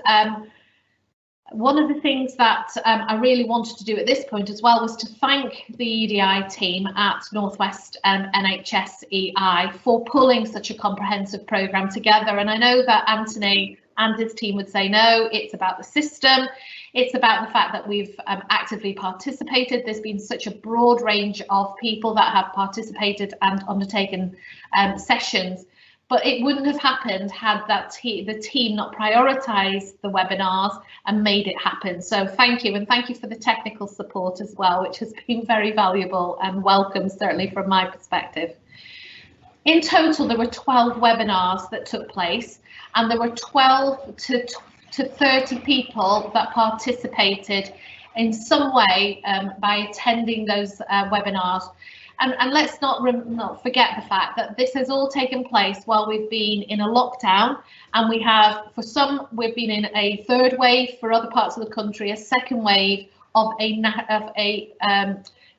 one of the things that I really wanted to do at this point as well was to thank the EDI team at Northwest NHSEI for pulling such a comprehensive programme together. And I know that Anthony and his team would say, no, it's about the system. It's about the fact that we've actively participated. There's been such a broad range of people that have participated and undertaken sessions. But it wouldn't have happened had the team not prioritised the webinars and made it happen. So thank you, and thank you for the technical support as well, which has been very valuable and welcome, certainly from my perspective. In total, there were 12 webinars that took place, and there were 12 to 30 people that participated in some way by attending those webinars. And let's not forget the fact that this has all taken place while we've been in a lockdown, and we have, for some, we've been in a third wave, for other parts of the country, a second wave of a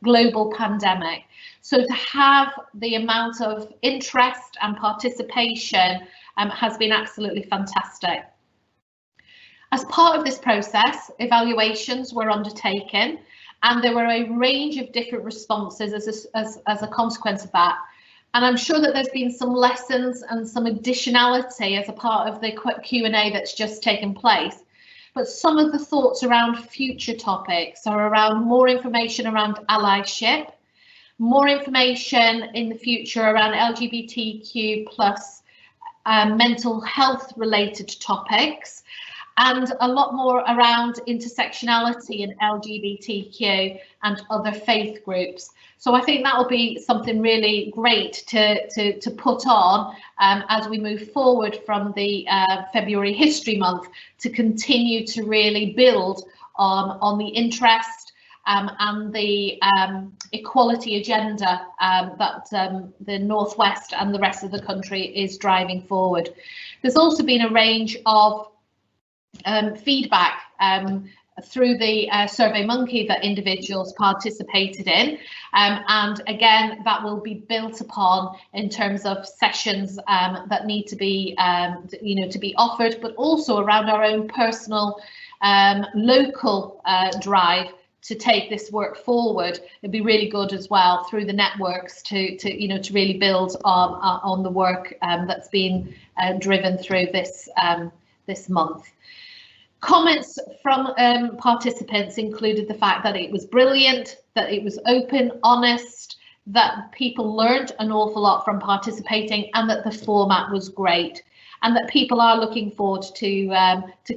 global pandemic. So to have the amount of interest and participation has been absolutely fantastic. As part of this process, evaluations were undertaken, and there were a range of different responses as a consequence of that. And I'm sure that there's been some lessons and some additionality as a part of the Q&A that's just taken place. But some of the thoughts around future topics are around more information around allyship, more information in the future around LGBTQ plus mental health related topics, and a lot more around intersectionality in LGBTQ and other faith groups. So I think that will be something really great to put on as we move forward from the February History Month, to continue to really build on the interest and the equality agenda that the Northwest and the rest of the country is driving forward. There's also been a range of feedback through the SurveyMonkey that individuals participated in, and again that will be built upon in terms of sessions that need to be to be offered, but also around our own personal local drive to take this work forward. It'd be really good as well through the networks to really build on the work that's been driven through this this month. Comments from participants included the fact that it was brilliant, that it was open, honest, that people learned an awful lot from participating, and that the format was great. and that people are looking forward to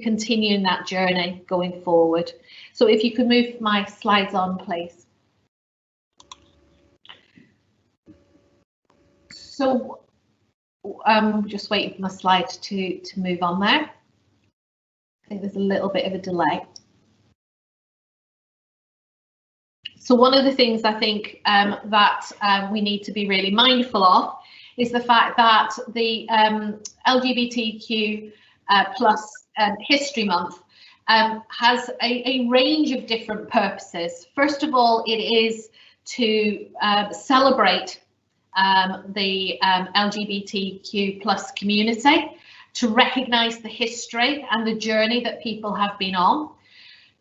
continuing that journey going forward. So if you could move my slides on, please. So I'm just waiting for my slide to move on there. I think there's a little bit of a delay. So one of the things I think that we need to be really mindful of is the fact that the LGBTQ plus History Month has a range of different purposes. First of all, it is to celebrate the LGBTQ plus community, to recognise the history and the journey that people have been on,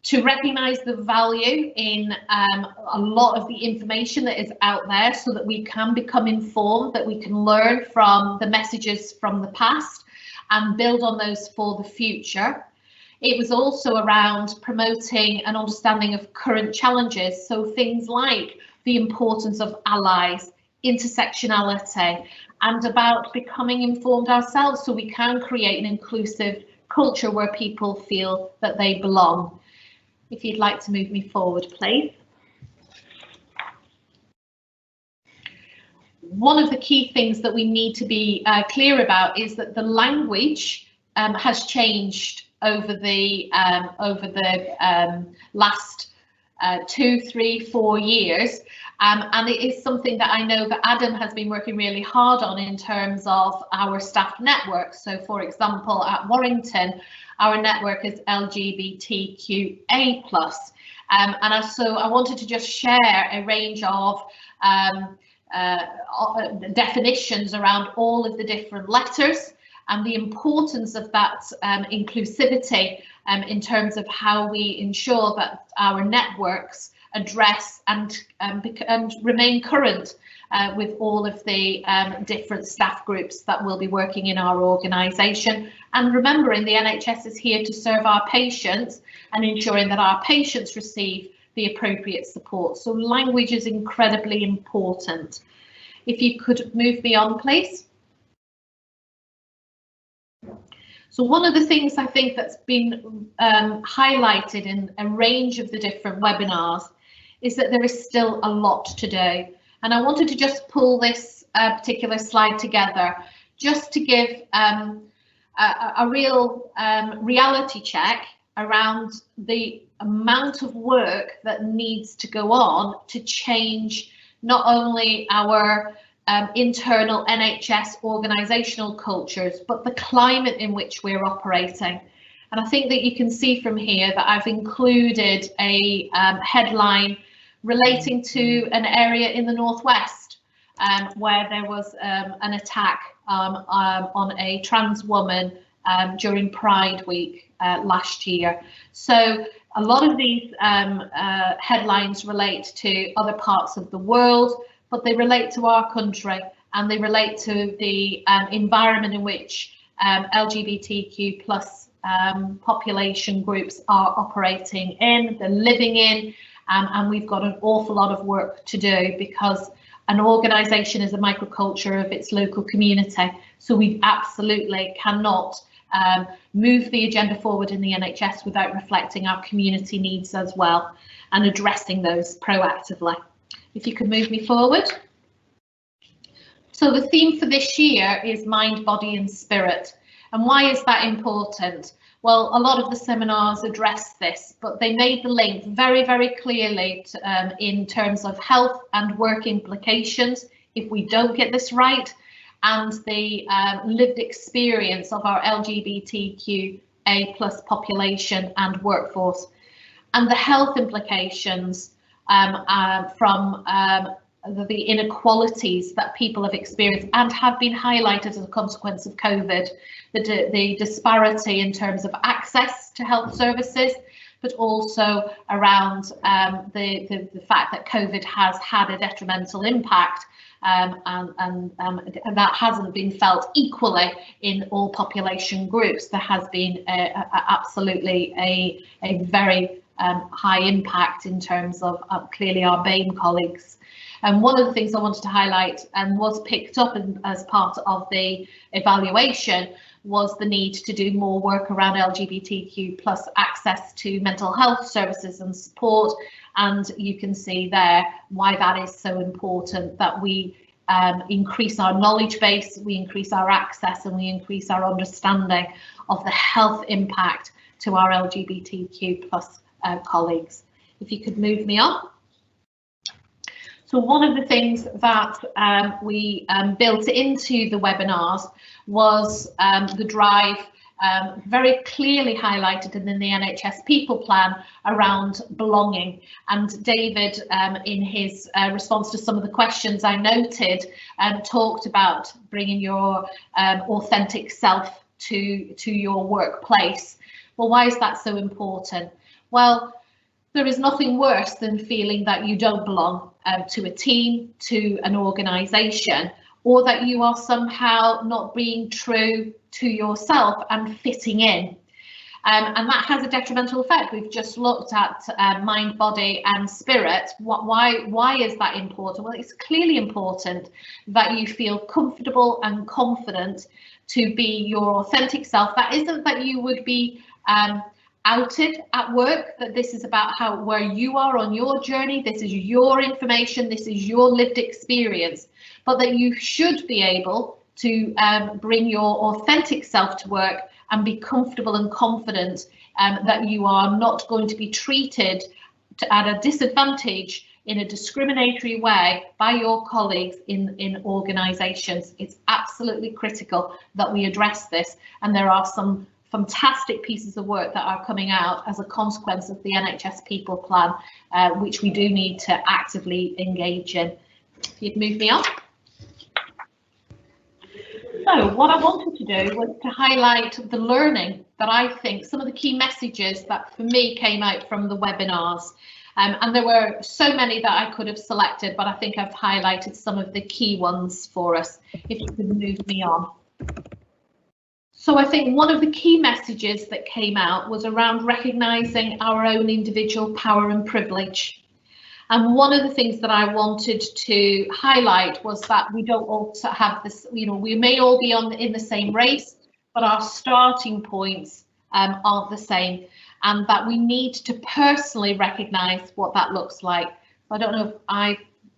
to recognise the value in a lot of the information that is out there so that we can become informed, that we can learn from the messages from the past and build on those for the future. It was also around promoting an understanding of current challenges, so things like the importance of allies, intersectionality, and about becoming informed ourselves so we can create an inclusive culture where people feel that they belong. If you'd like to move me forward, please. One of the key things that we need to be clear about is that the language has changed over the last 2, 3, 4 years. And it is something that I know that Adam has been working really hard on in terms of our staff network. So, for example, at Warrington, our network is LGBTQA+. So I wanted to just share a range of definitions around all of the different letters and the importance of that inclusivity in terms of how we ensure that our networks address and remain current with all of the different staff groups that will be working in our organisation. And remembering the NHS is here to serve our patients and ensuring that our patients receive the appropriate support. So language is incredibly important. If you could move me on, please. So one of the things I think that's been highlighted in a range of the different webinars is that there is still a lot to do. And I wanted to just pull this particular slide together just to give a real reality check around the amount of work that needs to go on to change not only our internal NHS organisational cultures, but the climate in which we're operating. And I think that you can see from here that I've included a headline relating to an area in the northwest where there was an attack on a trans woman during Pride Week last year. So a lot of these headlines relate to other parts of the world, but they relate to our country and they relate to the environment in which LGBTQ plus population groups are operating in, they're living in, and we've got an awful lot of work to do because an organisation is a microculture of its local community. So we absolutely cannot move the agenda forward in the NHS without reflecting our community needs as well and addressing those proactively. If you could move me forward. So the theme for this year is mind, body and spirit. And why is that important? Well, a lot of the seminars address this, but they made the link very, very clearly to, in terms of health and work implications if we don't get this right, and the lived experience of our LGBTQA+ population and workforce, and the health implications from the inequalities that people have experienced and have been highlighted as a consequence of COVID, the disparity in terms of access to health services, but also around the fact that COVID has had a detrimental impact and that hasn't been felt equally in all population groups. There has been absolutely a very high impact in terms of clearly our BAME colleagues. And one of the things I wanted to highlight and was picked up as part of the evaluation was the need to do more work around LGBTQ plus access to mental health services and support. And you can see there why that is so important, that we increase our knowledge base, we increase our access, and we increase our understanding of the health impact to our LGBTQ plus colleagues. If you could move me on. So one of the things that we built into the webinars was the drive, very clearly highlighted in the NHS People Plan, around belonging. And David, in his response to some of the questions I noted, talked about bringing your authentic self to your workplace. Well, why is that so important? Well, there is nothing worse than feeling that you don't belong to a team, to an organisation, or that you are somehow not being true to yourself and fitting in. And that has a detrimental effect. We've just looked at mind, body and spirit. Why is that important? Well, it's clearly important that you feel comfortable and confident to be your authentic self. That isn't that you would be outed at work, that this is about where you are on your journey, this is your information, this is your lived experience, but that you should be able to bring your authentic self to work and be comfortable and confident that you are not going to be treated at a disadvantage in a discriminatory way by your colleagues in organisations. It's absolutely critical that we address this, and there are some fantastic pieces of work that are coming out as a consequence of the NHS People Plan, which we do need to actively engage in. If you'd move me on. So what I wanted to do was to highlight the learning that I think, some of the key messages that for me came out from the webinars. And there were so many that I could have selected, but I think I've highlighted some of the key ones for us. If you could move me on. So I think one of the key messages that came out was around recognising our own individual power and privilege. And one of the things that I wanted to highlight was that we don't all have this, we may all be in the same race, but our starting points aren't the same, and that we need to personally recognise what that looks like. I don't know if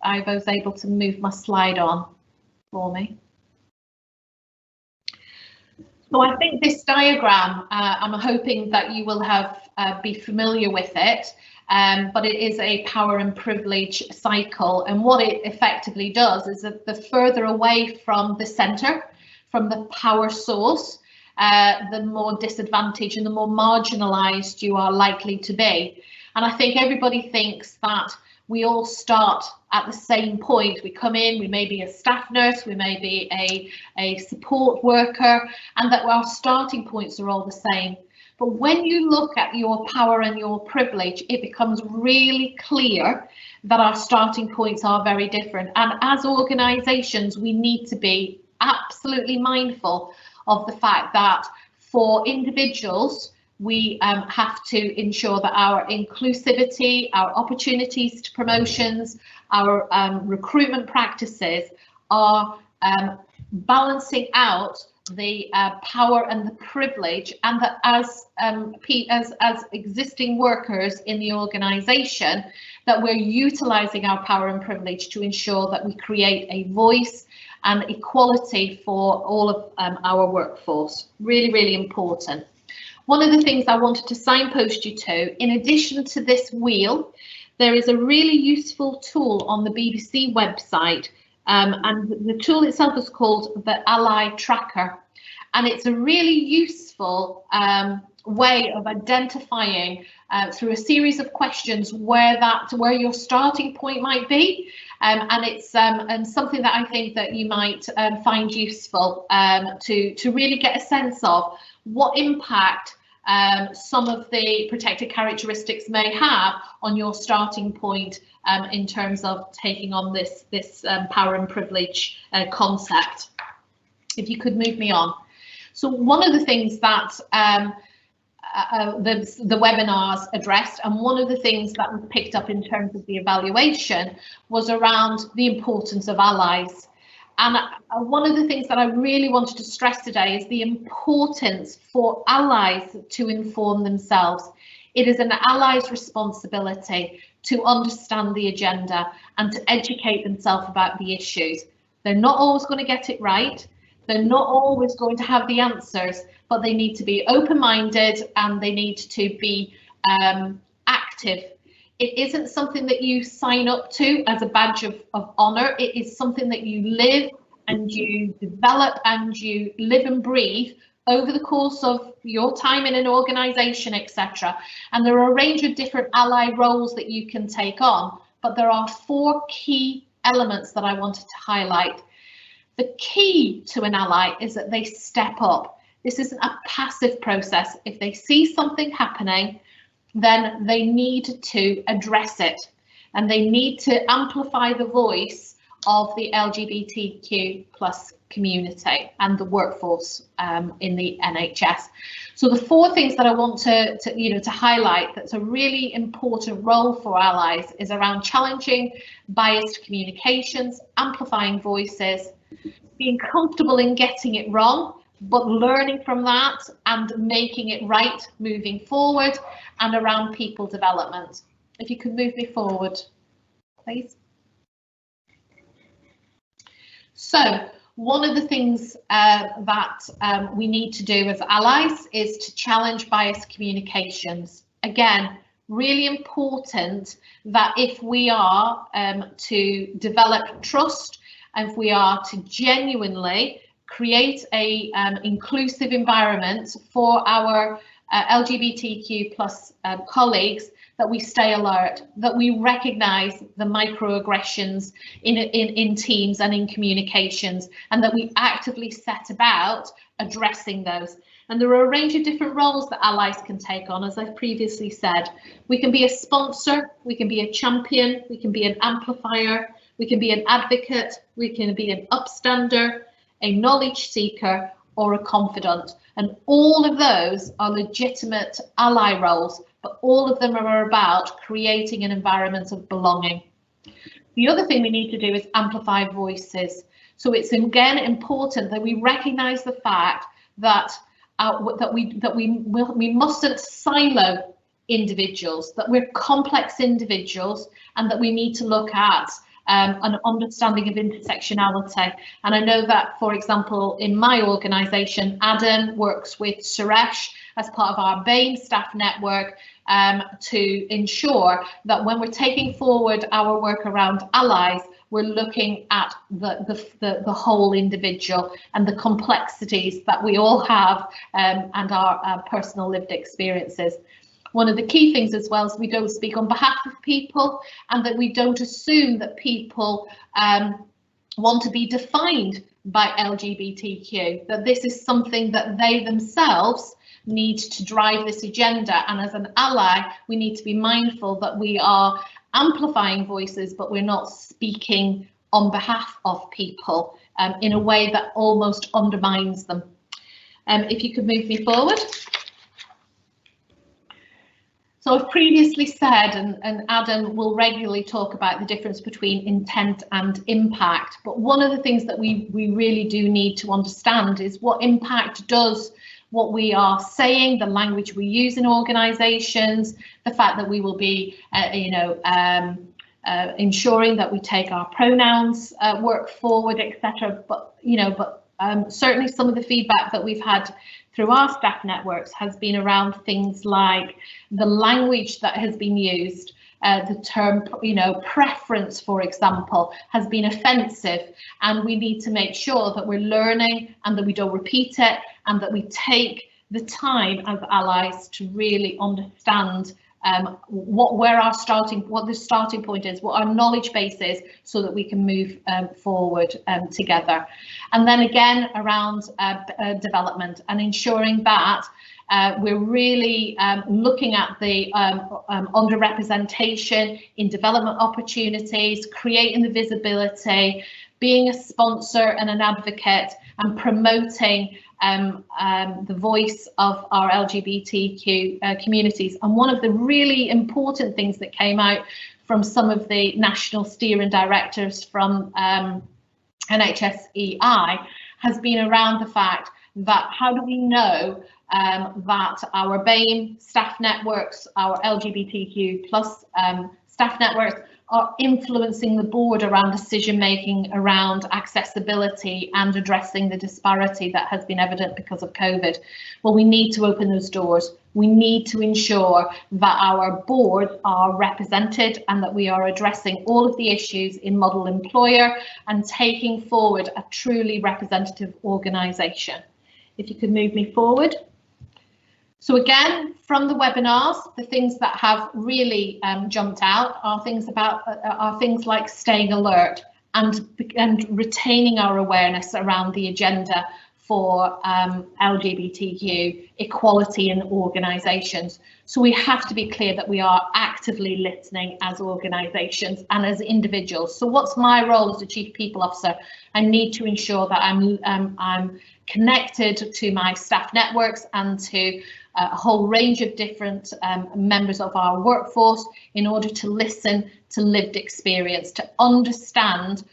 I was able to move my slide on for me. So I think this diagram, I'm hoping that you will be familiar with it, but it is a power and privilege cycle. And what it effectively does is that the further away from the centre, from the power source, the more disadvantaged and the more marginalised you are likely to be. And I think everybody thinks that we all start at the same point. We come in, we may be a staff nurse, we may be a support worker, and that our starting points are all the same. But when you look at your power and your privilege, it becomes really clear that our starting points are very different. And as organisations, we need to be absolutely mindful of the fact that for individuals, we have to ensure that our inclusivity, our opportunities to promotions, our recruitment practices are balancing out the power and the privilege, and that as existing workers in the organisation, that we're utilising our power and privilege to ensure that we create a voice and equality for all of our workforce. Really, really important. One of the things I wanted to signpost you to, in addition to this wheel, there is a really useful tool on the BBC website, and the tool itself is called the Ally Tracker, and it's a really useful way of identifying through a series of questions where your starting point might be, and it's and something that I think that you might find useful to really get a sense of what impact some of the protected characteristics may have on your starting point in terms of taking on this power and privilege concept. If you could move me on. So one of the things that the webinars addressed, and one of the things that was picked up in terms of the evaluation, was around the importance of allies. And one of the things that I really wanted to stress today is the importance for allies to inform themselves. It is an ally's responsibility to understand the agenda and to educate themselves about the issues. They're not always going to get it right. They're not always going to have the answers, but they need to be open-minded and they need to be active. It isn't something that you sign up to as a badge of honour. It is something that you live and you develop and you live and breathe over the course of your time in an organisation, etc. And there are a range of different ally roles that you can take on, but there are 4 key elements that I wanted to highlight. The key to an ally is that they step up. This isn't a passive process. If they see something happening, then they need to address it and they need to amplify the voice of the LGBTQ plus community and the workforce in the NHS. So the 4 things that I want to highlight that's a really important role for allies is around challenging biased communications, amplifying voices, being comfortable in getting it wrong, but learning from that and making it right moving forward, and around people development. If you could move me forward, please. So one of the things that we need to do as allies is to challenge biased communications. Again, really important that if we are to develop trust, and if we are to genuinely create a inclusive environment for our LGBTQ plus colleagues, that we stay alert, that we recognise the microaggressions in teams and in communications, and that we actively set about addressing those. And there are a range of different roles that allies can take on, as I've previously said. We can be a sponsor, we can be a champion, we can be an amplifier, we can be an advocate, we can be an upstander, a knowledge seeker, or a confidant. And all of those are legitimate ally roles, but all of them are about creating an environment of belonging. The other thing we need to do is amplify voices. So it's again important that we recognise the fact that we mustn't silo individuals, that we're complex individuals, and that we need to look at an understanding of intersectionality. And I know that, for example, in my organisation, Adam works with Suresh as part of our BAME staff network to ensure that when we're taking forward our work around allies, we're looking at the whole individual and the complexities that we all have and our personal lived experiences. One of the key things as well is we don't speak on behalf of people, and that we don't assume that people want to be defined by LGBTQ, that this is something that they themselves need to drive this agenda. And as an ally, we need to be mindful that we are amplifying voices, but we're not speaking on behalf of people in a way that almost undermines them. If you could move me forward. So I've previously said, and Adam will regularly talk about the difference between intent and impact, but one of the things that we really do need to understand is what impact does what we are saying, the language we use in organisations, the fact that we will be, ensuring that we take our pronouns work forward, etc. But certainly some of the feedback that we've had through our staff networks has been around things like the language that has been used. The term, preference, for example, has been offensive, and we need to make sure that we're learning and that we don't repeat it, and that we take the time as allies to really understand what the starting point is, what our knowledge base is, so that we can move forward together. And then again around development and ensuring that we're really looking at the underrepresentation in development opportunities, creating the visibility, being a sponsor and an advocate, and promoting the voice of our LGBTQ communities. And one of the really important things that came out from some of the national steering directors from NHSEI has been around the fact that how do we know that our BAME staff networks, our LGBTQ plus staff networks are influencing the board around decision making around accessibility and addressing the disparity that has been evident because of COVID. Well, we need to open those doors. We need to ensure that our boards are represented and that we are addressing all of the issues in model employer and taking forward a truly representative organisation. If you could move me forward. So again, from the webinars, the things that have really jumped out are things like staying alert and retaining our awareness around the agenda for LGBTQ equality in organisations. So we have to be clear that we are actively listening as organisations and as individuals. So what's my role as a Chief People Officer? I need to ensure that I'm connected to my staff networks and to a whole range of different members of our workforce in order to listen to lived experience, to understand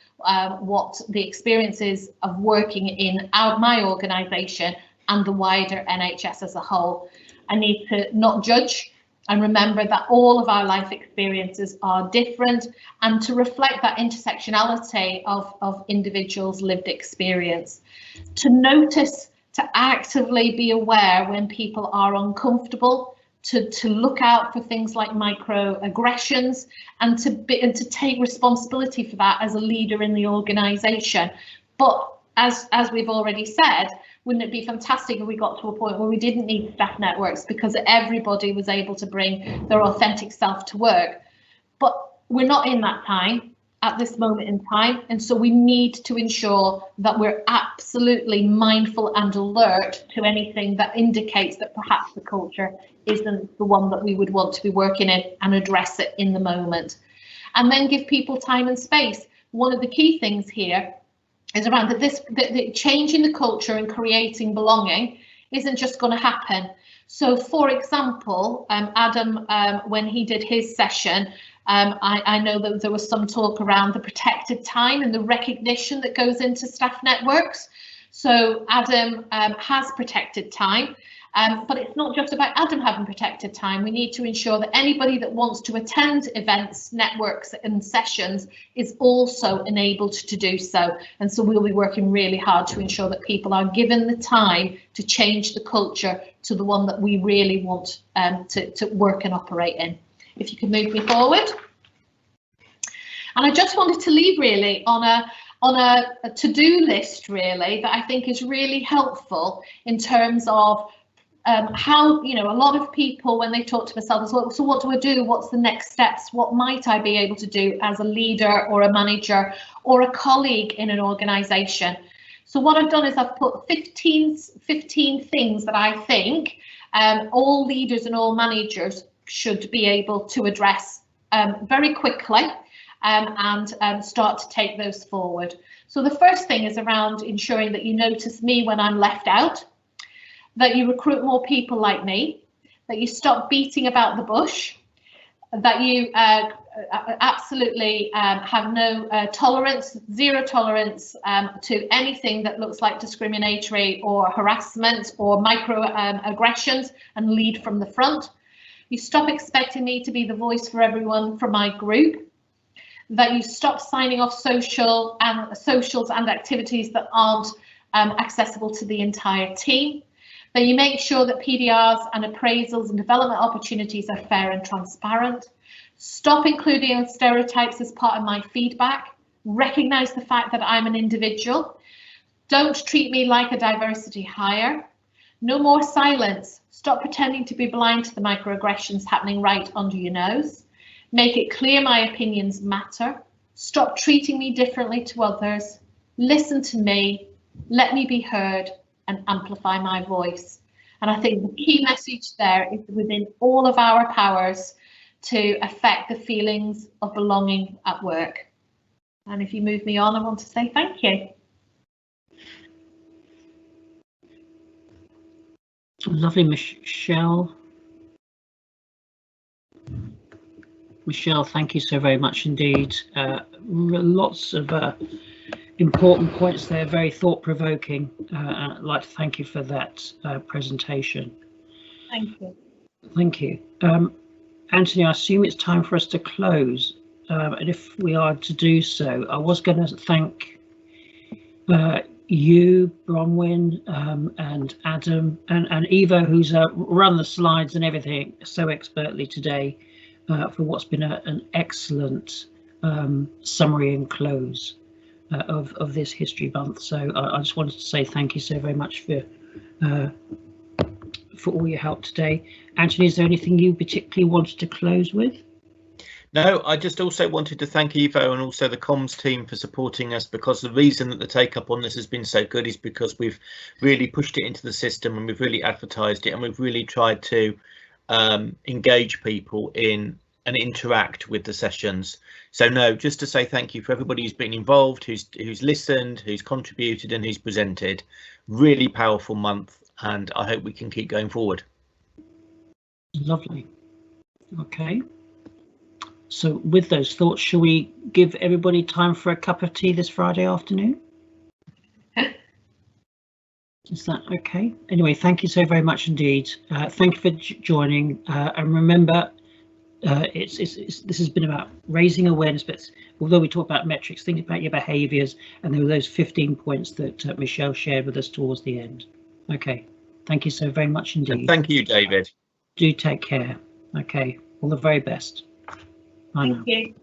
what the experience is of working in my organisation and the wider NHS as a whole. I need to not judge and remember that all of our life experiences are different and to reflect that intersectionality of individuals' lived experience. To notice, to actively be aware when people are uncomfortable, to look out for things like microaggressions and to take responsibility for that as a leader in the organisation. But as we've already said, wouldn't it be fantastic if we got to a point where we didn't need staff networks because everybody was able to bring their authentic self to work? But we're not in that time at this moment in time, and so we need to ensure that we're absolutely mindful and alert to anything that indicates that perhaps the culture isn't the one that we would want to be working in, and address it in the moment. And then give people time and space. One of the key things here is around that the change in the culture and creating belonging isn't just going to happen. So, for example, Adam, when he did his session, I know that there was some talk around the protected time and the recognition that goes into staff networks. So Adam has protected time, but it's not just about Adam having protected time. We need to ensure that anybody that wants to attend events, networks and sessions is also enabled to do so. And so we'll be working really hard to ensure that people are given the time to change the culture to the one that we really want to work and operate in. If you could move me forward. And I just wanted to leave really on a to-do list really that I think is really helpful in terms of how, you know, a lot of people when they talk to themselves, well, so what do I do? What's the next steps? What might I be able to do as a leader or a manager or a colleague in an organisation? So what I've done is I've put 15 things that I think all leaders and all managers should be able to address very quickly and start to take those forward. So the first thing is around ensuring that you notice me when I'm left out, that you recruit more people like me, that you stop beating about the bush, that you absolutely have no tolerance, zero tolerance to anything that looks like discriminatory or harassment or microaggressions, and lead from the front. You stop expecting me to be the voice for everyone from my group, that you stop signing off socials and activities that aren't accessible to the entire team, that you make sure that PDRs and appraisals and development opportunities are fair and transparent, stop including stereotypes as part of my feedback, recognise the fact that I'm an individual, don't treat me like a diversity hire, no more silence. Stop pretending to be blind to the microaggressions happening right under your nose. Make it clear my opinions matter. Stop treating me differently to others. Listen to me. Let me be heard and amplify my voice. And I think the key message there is within all of our powers to affect the feelings of belonging at work. And if you move me on, I want to say thank you. Lovely, Michelle. Michelle, thank you so very much indeed. Lots of important points there, very thought-provoking. I'd like to thank you for that presentation. Thank you. Thank you. Anthony, I assume it's time for us to close. And if we are to do so, I was going to thank you, Bronwyn, and Adam, and Evo, who's run the slides and everything so expertly today, for what's been an excellent summary and close of this History Month. So I just wanted to say thank you so very much for all your help today. Anthony, is there anything you particularly wanted to close with? No, I just also wanted to thank Evo and also the comms team for supporting us, because the reason that the take up on this has been so good is because we've really pushed it into the system and we've really advertised it, and we've really tried to engage people in and interact with the sessions. So no, just to say thank you for everybody who's been involved, who's listened, who's contributed and who's presented. Really powerful month, and I hope we can keep going forward. Lovely. Okay. So with those thoughts, shall we give everybody time for a cup of tea this Friday afternoon? Is that okay? Anyway, thank you so very much indeed. Thank you for joining, and remember, this has been about raising awareness, but although we talk about metrics, think about your behaviours, and there were those 15 points that Michelle shared with us towards the end. Okay, thank you so very much indeed. And thank you, David. Do take care. Okay, all the very best. Bye now. Thank you.